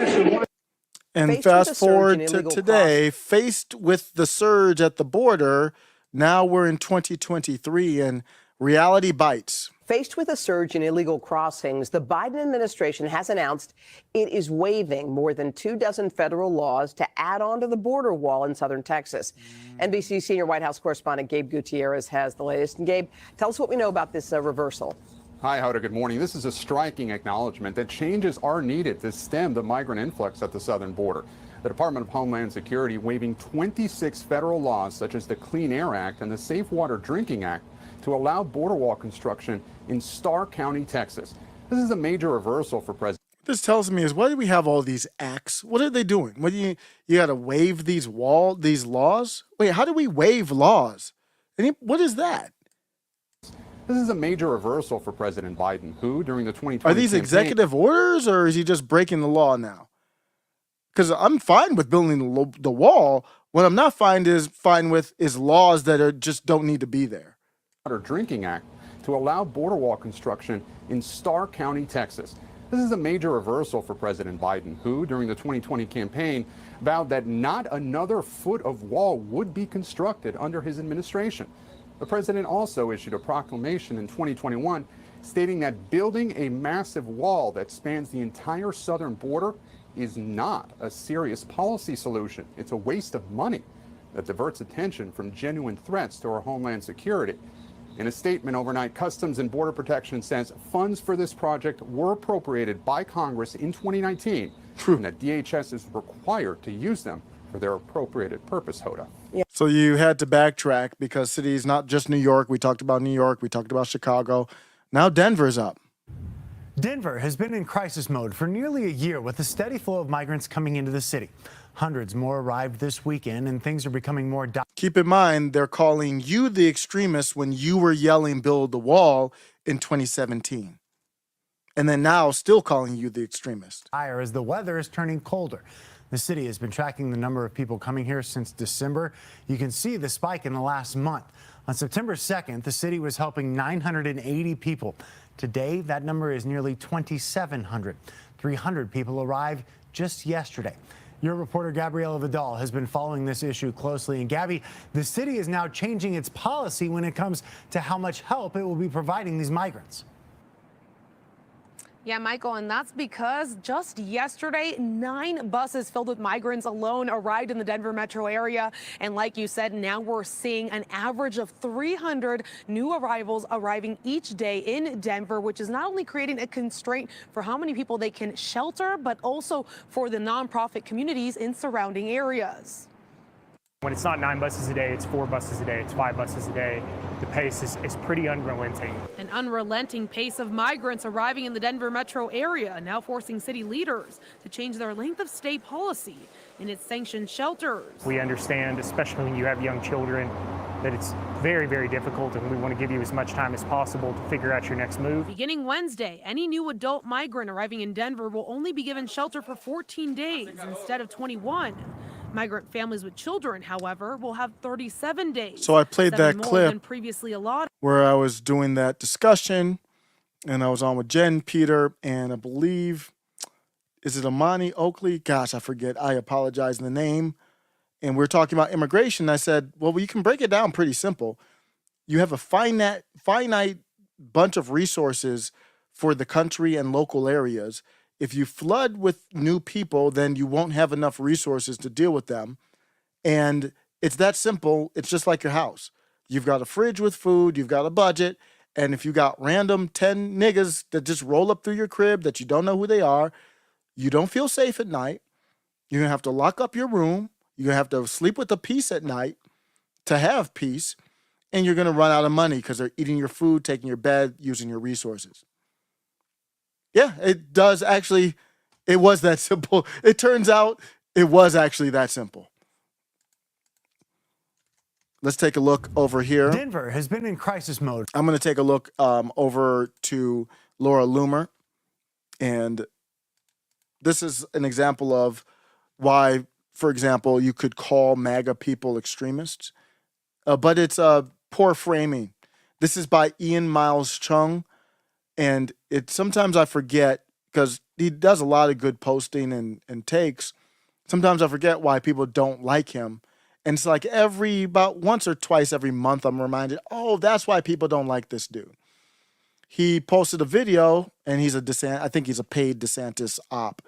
And fast forward to today, faced with the surge at the border, now we're in 2023 and reality bites. Faced with a surge in illegal crossings, the Biden administration has announced it is waiving more than 24 federal laws to add on to the border wall in southern Texas. NBC senior White House correspondent Gabe Gutierrez has the latest. And Gabe, tell us what we know about this reversal. Hi, Hoda. Good morning. This is a striking acknowledgement that changes are needed to stem the migrant influx at the southern border. The Department of Homeland Security waiving 26 federal laws, such as the Clean Air Act and the Safe Water Drinking Act, to allow border wall construction in Starr County, Texas. This is a major reversal for President. This tells me is why do we have all these acts? What are they doing? What do you got to waive these laws? Wait, how do we waive laws? What is that? This is a major reversal for President Biden, who, during the 2020 Are these executive orders, or is he just breaking the law now? Because I'm fine with building the wall. What I'm not fine with is laws that just don't need to be there. Water Drinking Act to allow border wall construction in Starr County, Texas. This is a major reversal for President Biden, who, during the 2020 campaign, vowed that not another foot of wall would be constructed under his administration. The president also issued a proclamation in 2021 stating that building a massive wall that spans the entire southern border is not a serious policy solution. It's a waste of money that diverts attention from genuine threats to our homeland security. In a statement overnight, Customs and Border Protection says funds for this project were appropriated by Congress in 2019 and that DHS is required to use them for their appropriated purpose, Hoda. So you had to backtrack because cities, not just New York. We talked about New York. We talked about Chicago. Now Denver's up. Denver has been in crisis mode for nearly a year with a steady flow of migrants coming into the city. Hundreds more arrived this weekend, and things are becoming more... Keep in mind, they're calling you the extremist when you were yelling build the wall in 2017. And then now still calling you the extremist. As the weather is turning colder. The city has been tracking the number of people coming here since December. You can see the spike in the last month. On September 2nd, the city was helping 980 people. Today, that number is nearly 2,700. 300 people arrived just yesterday. Your reporter, Gabriela Vidal, has been following this issue closely. And Gabby, the city is now changing its policy when it comes to how much help it will be providing these migrants. Yeah, Michael, and that's because just yesterday, 9 buses filled with migrants alone arrived in the Denver metro area. And like you said, now we're seeing an average of 300 new arrivals arriving each day in Denver, which is not only creating a constraint for how many people they can shelter, but also for the nonprofit communities in surrounding areas. When it's not 9 buses a day, it's 4 buses a day, it's 5 buses a day. The pace is pretty unrelenting. An unrelenting pace of migrants arriving in the Denver metro area, now forcing city leaders to change their length of stay policy in its sanctioned shelters. We understand, especially when you have young children, that it's very, very difficult, and we want to give you as much time as possible to figure out your next move. Beginning Wednesday, any new adult migrant arriving in Denver will only be given shelter for 14 days instead of 21. Migrant families with children, however, will have 37 days. So I played that more clip than previously allotted. where I was doing that discussion, and I was on with Jen, Peter, and I believe, is it Amani Oakley? Gosh, I forget. I apologize in the name. And we are talking about immigration. I said, well, you can break it down pretty simple. You have a finite bunch of resources for the country and local areas. If you flood with new people, then you won't have enough resources to deal with them. And it's that simple. It's just like your house. You've got a fridge with food, you've got a budget, and if you got random 10 niggas that just roll up through your crib that you don't know who they are, you don't feel safe at night. You're going to have to lock up your room. You're going to have to sleep with a peace at night to have peace, and you're going to run out of money because they're eating your food, taking your bed, using your resources. Yeah, it does actually. It was that simple. It turns out it was actually that simple. Let's take a look over here. Denver has been in crisis mode. I'm going to take a look over to Laura Loomer. And this is an example of why, for example, you could call MAGA people extremists. But it's poor framing. This is by Ian Miles Chung. And sometimes I forget, because he does a lot of good posting and takes. Sometimes I forget why people don't like him. And it's like about once or twice every month, I'm reminded, oh, that's why people don't like this dude. He posted a video, and I think he's a paid DeSantis op.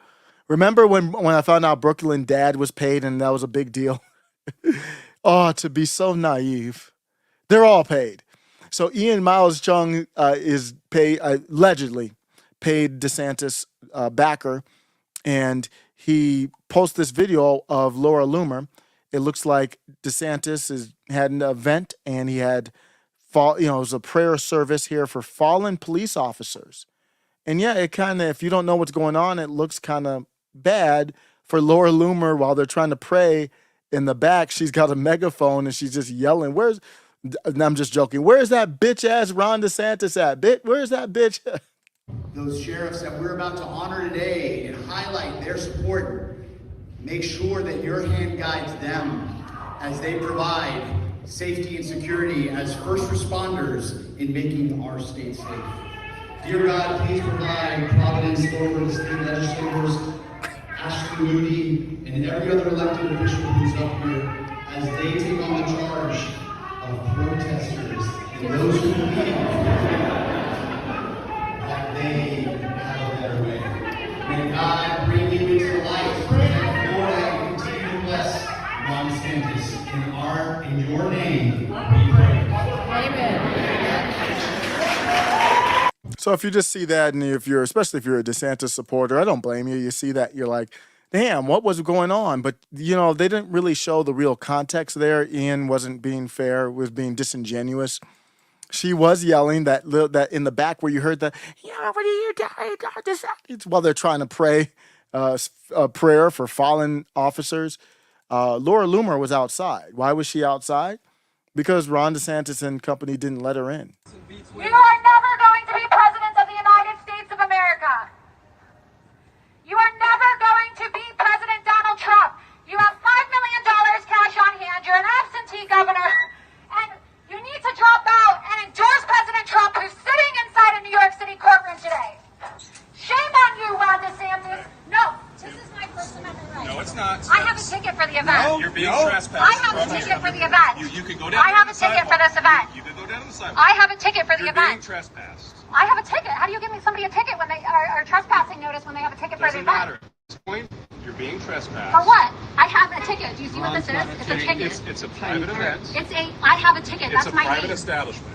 Remember when I found out Brooklyn Dad was paid and that was a big deal? Oh, to be so naive. They're all paid. So Ian Miles Chung is allegedly paid DeSantis backer, and he posts this video of Laura Loomer. It looks like DeSantis had an event, and he had it was a prayer service here for fallen police officers. And yeah, it kind of, if you don't know what's going on, it looks kind of bad for Laura Loomer while they're trying to pray. In the back, she's got a megaphone and she's just yelling. I'm just joking. Where's that bitch ass Ron DeSantis at? Where's that bitch? Those sheriffs that we're about to honor today and highlight their support, make sure that your hand guides them as they provide safety and security as first responders in making our state safe. Dear God, please provide providence over the state legislators, Ashley Moody, and every other elected official who's up here as they take on the charge of protesters and those who believe that they have a better way. May God bring you into the light, protect Florida, and continue to bless Ron DeSantis. In your name, we pray. Amen. So if you just see that, and especially if you're a DeSantis supporter, I don't blame you. You see that, you're like, damn, what was going on? But, they didn't really show the real context there. Ian wasn't being fair, was being disingenuous. She was yelling that in the back where you heard that, what are you doing? While they're trying to pray a prayer for fallen officers. Laura Loomer was outside. Why was she outside? Because Ron DeSantis and company didn't let her in. You are never going to be president of the United States of America. You are never going to be President Donald Trump. You have $5 million cash on hand. You're an absentee governor. And you need to drop out and endorse President Trump, who's sitting inside a New York City courtroom today. Shame on you, Ron DeSantis. No, this is my First Amendment right. No, it's not. I have a ticket for the event. No, you're being trespassed. I have a ticket for the event. You can go down I have a ticket for this event. You can go down to the sidewalk. I have a ticket for the event. You're being trespassed. I have a ticket. How do you give me somebody a ticket when they are trespassing notice when they have a ticket for the event? Doesn't matter. At this point, you're being trespassed. For what? I have a ticket. Do you see what this is? It's a ticket. It's a private event. I have a ticket. It's That's a my private name. establishment.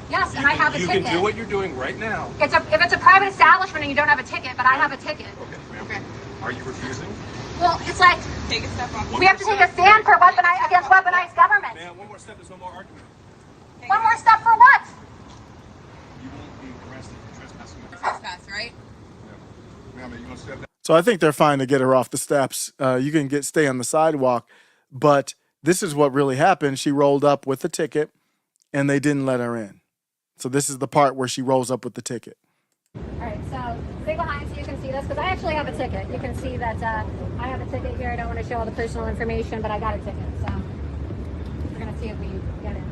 Yes, and I have a You ticket. can do what you're doing right now. If it's a private establishment and you don't have a ticket, but I have a ticket. Okay. Are you refusing? Well, it's like Take a step up. we have to take a stand for against weaponized government. Man, one more step. There's no more argument. One more step for what? You won't be arrested for trespassing. Trespass, right? Ma'am, are you going to step down? So I think they're fine to get her off the steps. You can stay on the sidewalk, but this is what really happened. She rolled up with the ticket, and they didn't let her in. So this is the part where she rolls up with the ticket. All right, so stay behind so you can see this, because I actually have a ticket. You can see that I have a ticket here. I don't want to show all the personal information, but I got a ticket. So we're going to see if we get in.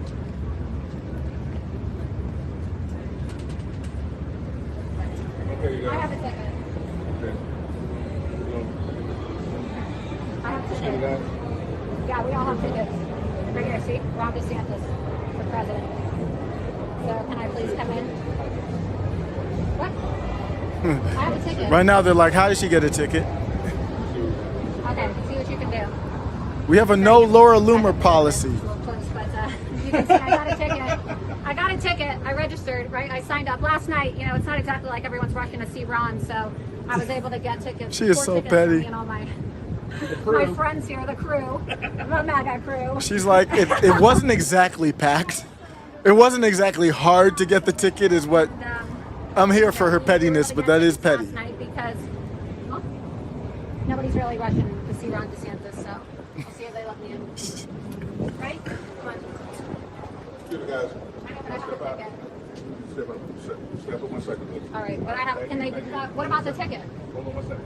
I have a ticket. I have a ticket. Yeah, we all have tickets. Right here, see? Ron DeSantis for president. So can I please come in? What? I have a ticket. Right now, they're like, how did she get a ticket? Okay, see what you can do. We have a no Laura Loomer policy. A little close, but you can see I got a ticket. I got a ticket. I registered, right? I signed up last night. You know, it's not exactly like everyone's rushing to see Ron, so I was able to get tickets. She is 4 so tickets for me petty. and all my friends here, the crew, the MAGA crew. She's like, it wasn't exactly packed. It wasn't exactly hard to get the ticket is what I'm here for her pettiness, but that is petty. Last night because nobody's really rushing to see Ron DeSantis, so I'll see if they let me in. Right? Come on. Excuse me, guys. I know, but I have a ticket. Step up 1 second, please. All right, but I have. Can they? What about the ticket? Hold on 1 second.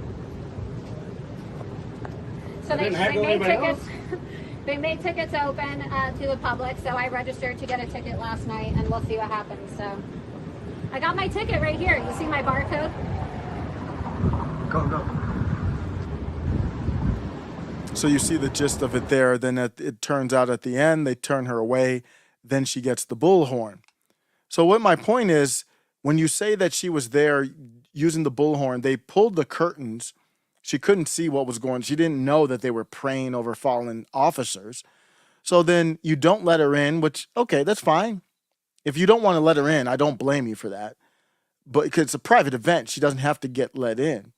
So they Didn't heckle made anybody tickets. They made tickets open to the public, so I registered to get a ticket last night, and we'll see what happens. So I got my ticket right here. You see my barcode? Go. So you see the gist of it there. Then it turns out at the end, they turn her away. Then she gets the bullhorn. So what my point is, when you say that she was there using the bullhorn, they pulled the curtains. She couldn't see what was going on. She didn't know that they were praying over fallen officers. So then you don't let her in, which, okay, that's fine. If you don't want to let her in, I don't blame you for that. But because it's a private event, she doesn't have to get let in.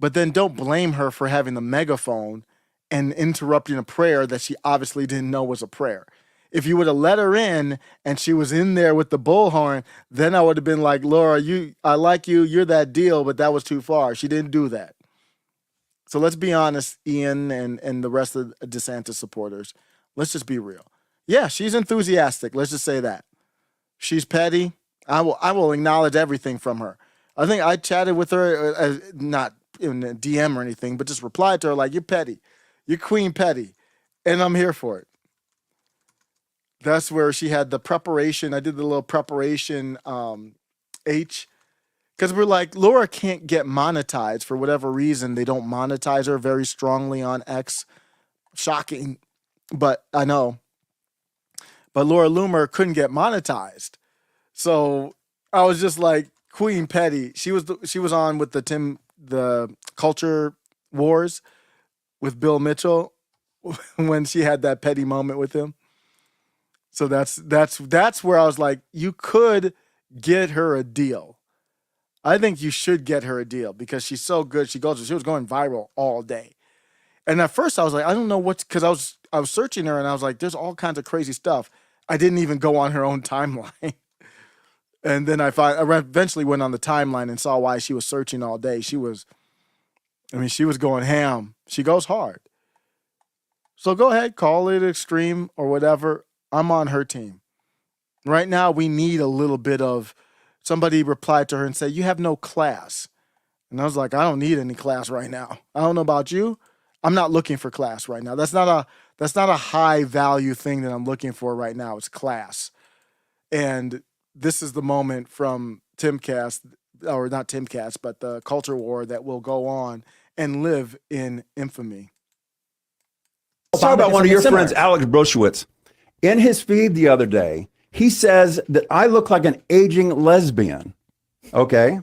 But then don't blame her for having the megaphone and interrupting a prayer that she obviously didn't know was a prayer. If you would have let her in and she was in there with the bullhorn, then I would have been like, Laura, I like you, you're that deal, but that was too far. She didn't do that. So let's be honest, Ian and the rest of the DeSantis supporters. Let's just be real. Yeah, she's enthusiastic. Let's just say that. She's petty. I will acknowledge everything from her. I think I chatted with her, not in a DM or anything, but just replied to her like, you're petty. You're Queen Petty. And I'm here for it. That's where she had the preparation. I did the little preparation H. Because we're like, Laura can't get monetized for whatever reason. They don't monetize her very strongly on X. Shocking, but I know. But Laura Loomer couldn't get monetized. So I was just like, Queen Petty. She was on with the Culture Wars with Bill Mitchell when she had that petty moment with him. So that's where I was like, you could get her a deal. I think you should get her a deal because she's so good. She was going viral all day. And at first I was like, I don't know because I was searching her and I was like, there's all kinds of crazy stuff. I didn't even go on her own timeline. And then I eventually went on the timeline and saw why she was searching all day. She was going ham. She goes hard. So go ahead, call it extreme or whatever. I'm on her team. Right now, we need a little bit of, somebody replied to her and said, you have no class. And I was like, I don't need any class right now. I don't know about you. I'm not looking for class right now. That's not a high value thing that I'm looking for right now. It's class. And this is the moment from Timcast, or not Timcast, but the Culture War that will go on and live in infamy. Let's talk about one of your friends, Alex Broshewitz. In his feed the other day, he says that I look like an aging lesbian. Okay.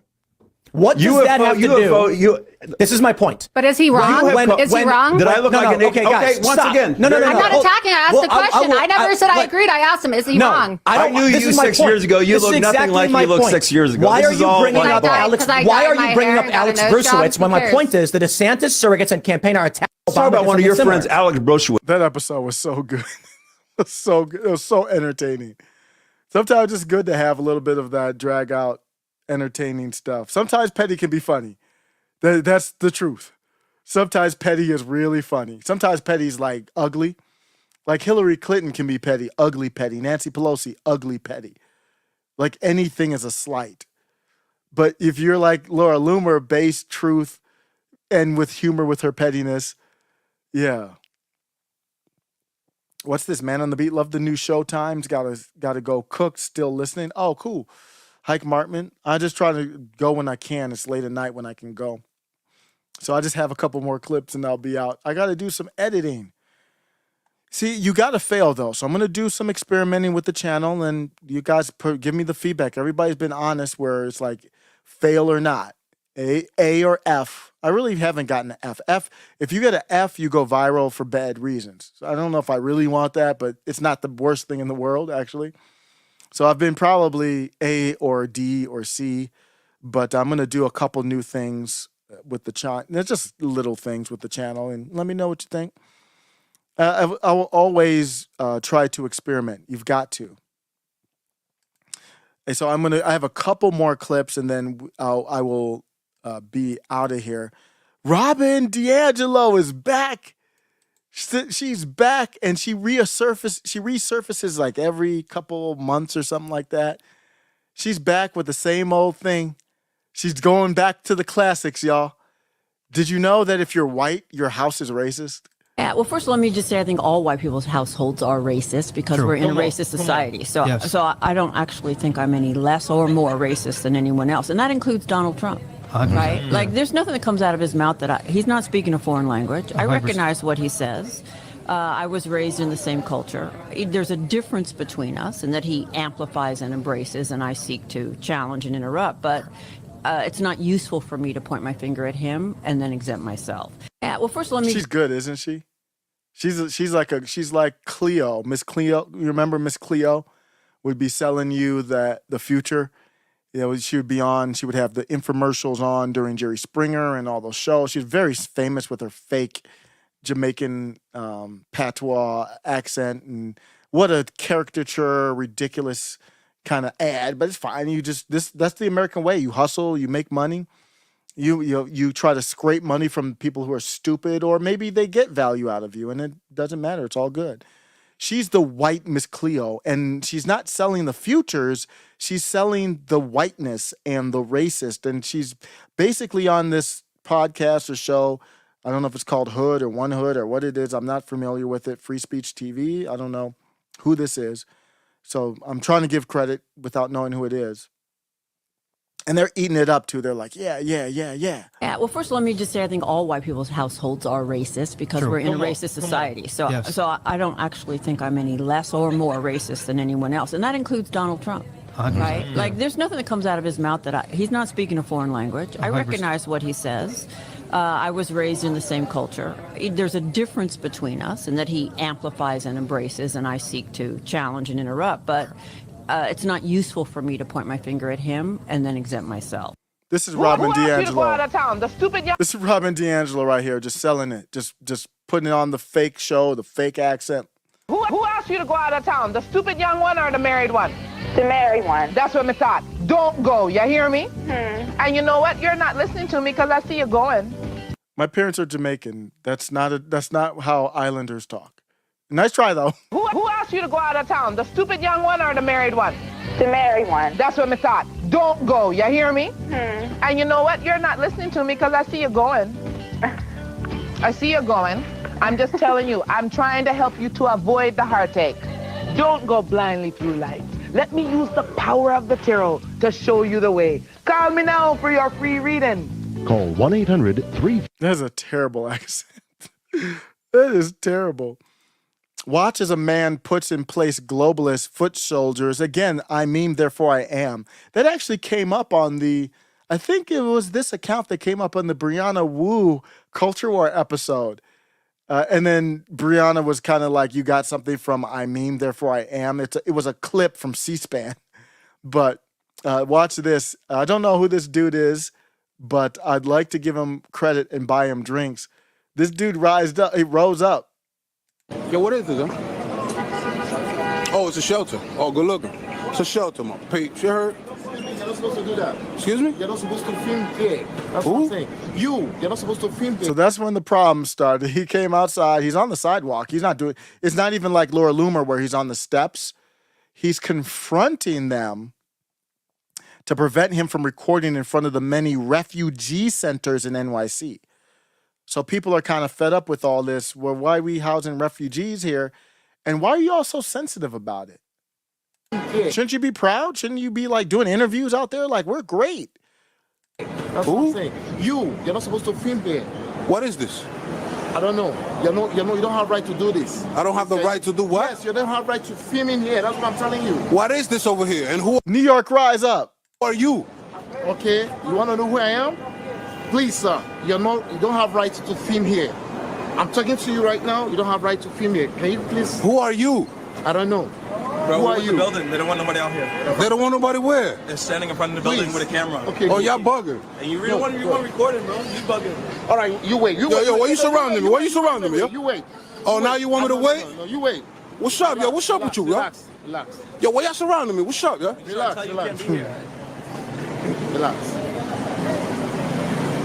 What does that have to do? This is my point. But is he wrong? Is he wrong? Did I look like an okay, guys, once stop. again? No. I'm not attacking. I asked the question. I never said I but- agreed. I asked him, is he No, wrong? I knew you 6 years ago. You look nothing like you looked 6 years ago. Why This are is you all bringing like up ball. Alex? Because I Why dyed are my you bringing hair up and got a Alex nose job? Dershowitz when Who my cares? point is the DeSantis surrogates and campaign are attacking Obama? Talk about one of your similar. friends, Alex Dershowitz. That episode was so good. It was so good. It was so entertaining. Sometimes it's good to have a little bit of that drag out, entertaining stuff. Sometimes petty can be funny. That's the truth. Sometimes petty is really funny. Sometimes petty's like ugly. Like Hillary Clinton can be petty, ugly petty. Nancy Pelosi, ugly petty. Like anything is a slight. But if you're like Laura Loomer, base truth and with humor with her pettiness, yeah. What's this, Man on the Beat? Love the new Showtimes. Gotta go cook. Still listening. Oh, cool. Hike Martman. I just try to go when I can. It's late at night when I can go. So I just have a couple more clips and I'll be out. I got to do some editing. See, you got to fail though. So I'm going to do some experimenting with the channel and you guys give me the feedback. Everybody's been honest where it's like fail or not. A or F. I really haven't gotten an F. F, if you get an F, you go viral for bad reasons. So I don't know if I really want that, but it's not the worst thing in the world, actually. So I've been probably A or D or C, but I'm going to do a couple new things with the channel. They're just little things with the channel, and let me know what you think. I will always try to experiment. You've got to. And so I have a couple more clips, and then I will be out of here. Robin DiAngelo is back. She's back, and she resurfaces like every couple months or something like that. She's back with the same old thing. She's going back to the classics, y'all. Did you know that if you're white, your house is racist? Yeah, well, first, let me just say I think all white people's households are racist because True. we're in a Come on, racist come on. society. So, Yes. so I don't actually think I'm any less or more racist than anyone else, and that includes Donald Trump. Right? Like, there's nothing that comes out of his mouth that he's not speaking a foreign language. I 100%. recognize what he says. I was raised in the same culture. There's a difference between us in that he amplifies and embraces, and I seek to challenge and interrupt. But it's not useful for me to point my finger at him and then exempt myself. Yeah, well, first, let me. She's good, isn't she? She's like Cleo, Miss Cleo. You remember Miss Cleo would be selling you the future. You know, she would be on. She would have the infomercials on during Jerry Springer and all those shows. She's very famous with her fake Jamaican patois accent, and what a caricature, ridiculous kind of ad. But it's fine. That's the American way. You hustle, you make money. You try to scrape money from people who are stupid, or maybe they get value out of you, and it doesn't matter. It's all good. She's the white Miss Cleo, and she's not selling the futures. She's selling the whiteness and the racist, and she's basically on this podcast or show. I don't know if it's called Hood or One Hood or what it is. I'm not familiar with it. Free Speech TV. I don't know who this is. So I'm trying to give credit without knowing who it is. And they're eating it up, too. They're like, yeah. Yeah, well, first, let me just say I think all white people's households are racist because True. we're in a Come on, racist come on. society. So, Yes. so I don't actually think I'm any less or more racist than anyone else, and that includes Donald Trump. 100%. Right? Like, there's nothing that comes out of his mouth that he's not speaking a foreign language. I 100%. recognize what he says. I was raised in the same culture. There's a difference between us in that he amplifies and embraces, and I seek to challenge and interrupt. But it's not useful for me to point my finger at him and then exempt myself. This is Robin DiAngelo. The stupid young. This is Robin DiAngelo right here, just selling it, just putting it on the fake show, the fake accent. Who asked you to go out of town? The stupid young one or the married one? The married one. That's what I thought. Don't go. You hear me? And you know what? You're not listening to me because I see you going. My parents are Jamaican. That's not how Islanders talk. Nice try though. Who asked you to go out of town? The stupid young one or the married one? The married one. That's what I thought. Don't go. You hear me? And you know what? You're not listening to me because I see you going. I see you going. I'm just telling you, I'm trying to help you to avoid the heartache. Don't go blindly through life. Let me use the power of the tarot to show you the way. Call me now for your free reading. Call 1-800-3. That's a terrible accent. That is terrible. Watch as a man puts in place globalist foot soldiers. Again, I mean, therefore I am. That actually came up on I think it was this account that came up on the Brianna Wu Culture War episode. And then Brianna was kind of like, you got something from I mean, therefore I am. It was a clip from C-SPAN. But watch this. I don't know who this dude is, but I'd like to give him credit and buy him drinks. This dude rose up. Yo, what is this, huh? Oh, it's a shelter. Oh, good looking. It's a shelter, my peeps. You heard? You're not supposed to do that. Excuse me? You're not supposed to film there. That's what I'm saying. You're not supposed to film there. So that's when the problem started. He came outside. He's on the sidewalk. It's not even like Laura Loomer where he's on the steps. He's confronting them to prevent him from recording in front of the many refugee centers in NYC. So people are kind of fed up with all this. Well, why are we housing refugees here? And why are you all so sensitive about it? Shouldn't you be proud? Shouldn't you be like doing interviews out there? Like, we're great. That's what I'm saying. You're not supposed to film there. What is this? I don't know. You don't have right to do this. I don't have the right to do what? Yes, you don't have right to film in here. That's what I'm telling you. What is this over here? And who? New York, rise up. Who are you? Okay, you want to know who I am? Please, sir, you don't have right to film here. I'm talking to you right now. You don't have right to film here. Can you please? Who are you? I don't know. Bro, who are in you? the building. They don't want nobody out here. They don't want nobody where? They're standing in front of the building with a camera. Okay. Oh, y'all bugging. And you really want recording, bro? You bugging. All right, you wait. Yo, why you surrounding me? Why you surrounding me, yo? You wait. Oh, now you want me to wait? No, you wait. What's up, yo? What's up with you, yo? Relax. Yo, why y'all surrounding me? What's up, yo? Relax.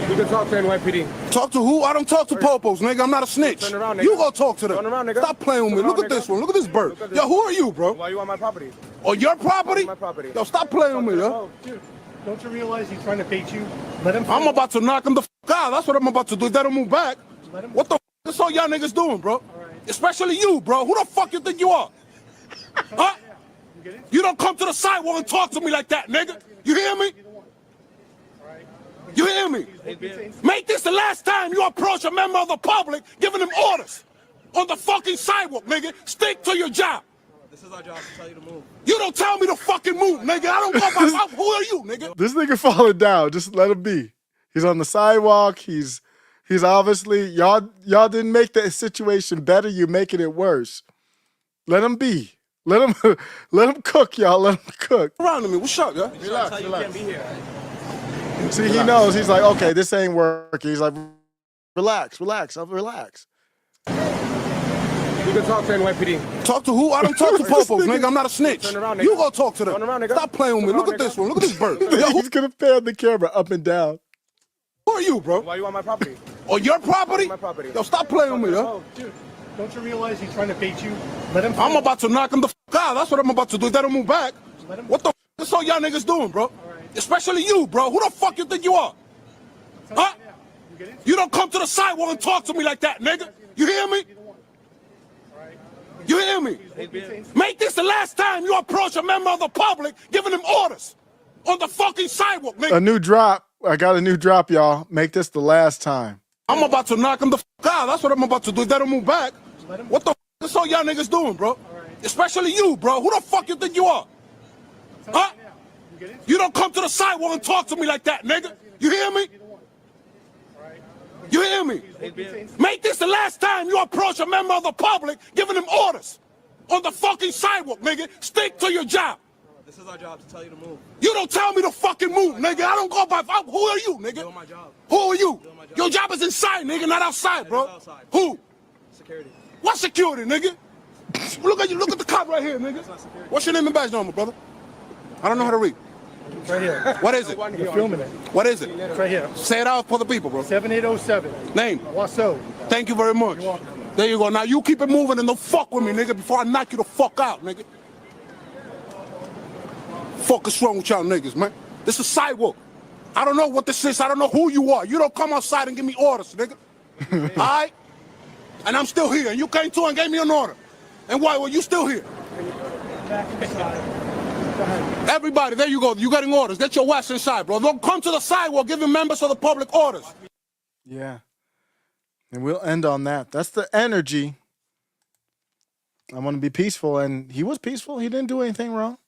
You can talk to NYPD. Talk to who? I don't talk to popos, nigga. I'm not a snitch. Turn around, nigga. You go talk to them. Turn around, nigga. Stop playing with me. Look at this one. Look at this bird. Yo, who are you, bro? Why you on my property? Oh, your property? My property. Yo, stop playing with me, yo. Oh, dude, don't you realize he's trying to bait you? Let him. I'm about to knock him the fuck out. That's what I'm about to do. If they don't move back. What the fuck? That's all y'all niggas doing, bro. Especially you, bro. Who the fuck you think you are? Huh? You don't come to the sidewalk and talk to me like that, nigga. You hear me? You hear me? Make this the last time you approach a member of the public giving them orders on the fucking sidewalk, nigga. Stick to your job. This is our job to tell you to move. You don't tell me to fucking move, nigga. I don't go by who are you, nigga? This nigga falling down. Just let him be. He's on the sidewalk. He's obviously, y'all didn't make the situation better. You're making it worse. Let him be. Let him cook, y'all. Let him cook. Around me. What's up, yo? Relax. You can't be here. See, he knows. He's like, okay, this ain't working. He's like, relax. You can talk to NYPD. Talk to who? I don't talk to popos, nigga. I'm not a snitch. Turn around, nigga. You go talk to them. Turn around, nigga. Stop playing with me. Turn Look around, at this nigga. one. Look at this bird. Yo, He's gonna pan the camera up and down. Who are you, bro? Why you on my property? Oh, your property? My property. Yo, stop playing with me, yo. Oh, dude, don't you realize he's trying to bait you? Let him. I'm about to knock him the fuck out. That's what I'm about to do. If they don't move back. What the fuck? That's all y'all niggas doing, bro. Especially you, bro. Who the fuck you think you are? Huh? You don't come to the sidewalk and talk to me like that, nigga. You hear me? You hear me? Make this the last time you approach a member of the public giving them orders on the fucking sidewalk, nigga. A new drop. I got a new drop, y'all. Make this the last time. I'm about to knock him the fuck out. That's what I'm about to do. If they don't move back. What the fuck? That's all y'all niggas doing, bro. Especially you, bro. Who the fuck you think you are? Huh? You don't come to the sidewalk and talk to me like that, nigga. You hear me? You hear me? Make this the last time you approach a member of the public giving them orders on the fucking sidewalk, nigga. Stick to your job. This is our job to tell you to move. You don't tell me to fucking move, nigga. I don't go by. Who are you, nigga? Doing my job. Who are you? Your job is inside, nigga, not outside, bro. Outside. Who? Security. What security, nigga? Look at you. Look at the cop right here, nigga. What's your name and badge number, brother? I don't know how to read. Right here. What is it? You're filming it. What is it? Right here. Say it out for the people, bro. 7807. Name. Wasso. Thank you very much. You're welcome. There you go. Now you keep it moving and don't fuck with me, nigga, before I knock you the fuck out, nigga. Fuck is wrong with y'all niggas, man? This is sidewalk. I don't know what this is. I don't know who you are. You don't come outside and give me orders, nigga. All right? And I'm still here. And you came to and gave me an order. And why were you still here? Everybody, there you go. You getting orders. Get your ass inside, bro. Don't come to the sidewalk giving members of the public orders. Yeah. And we'll end on that. That's the energy. I want to be peaceful. And he was peaceful. He didn't do anything wrong.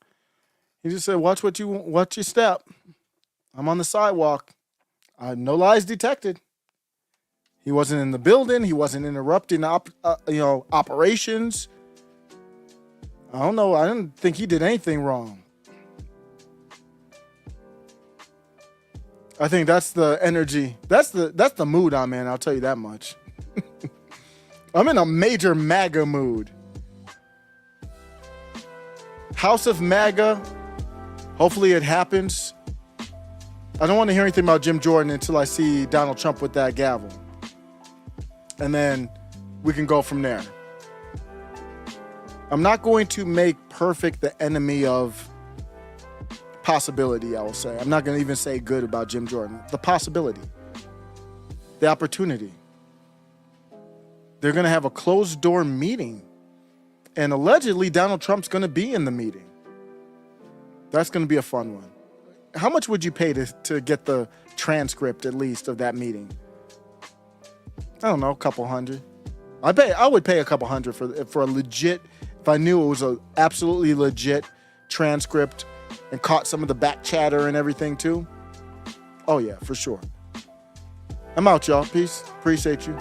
He just said, watch your step. I'm on the sidewalk. No lies detected. He wasn't in the building. He wasn't interrupting operations. I don't know. I didn't think he did anything wrong. I think that's the energy. That's the mood I'm in. I'll tell you that much. I'm in a major MAGA mood. House of MAGA. Hopefully it happens. I don't want to hear anything about Jim Jordan until I see Donald Trump with that gavel. And then we can go from there. I'm not going to make perfect the enemy of possibility, I will say. I'm not going to even say good about Jim Jordan. The possibility. The opportunity. They're going to have a closed door meeting. And allegedly Donald Trump's going to be in the meeting. That's going to be a fun one. How much would you pay to get the transcript, at least, of that meeting? I don't know, a couple hundred. I would pay a couple hundred for a legit, if I knew it was a absolutely legit transcript and caught some of the back chatter and everything too. Oh yeah, for sure. I'm out, y'all. Peace. Appreciate you.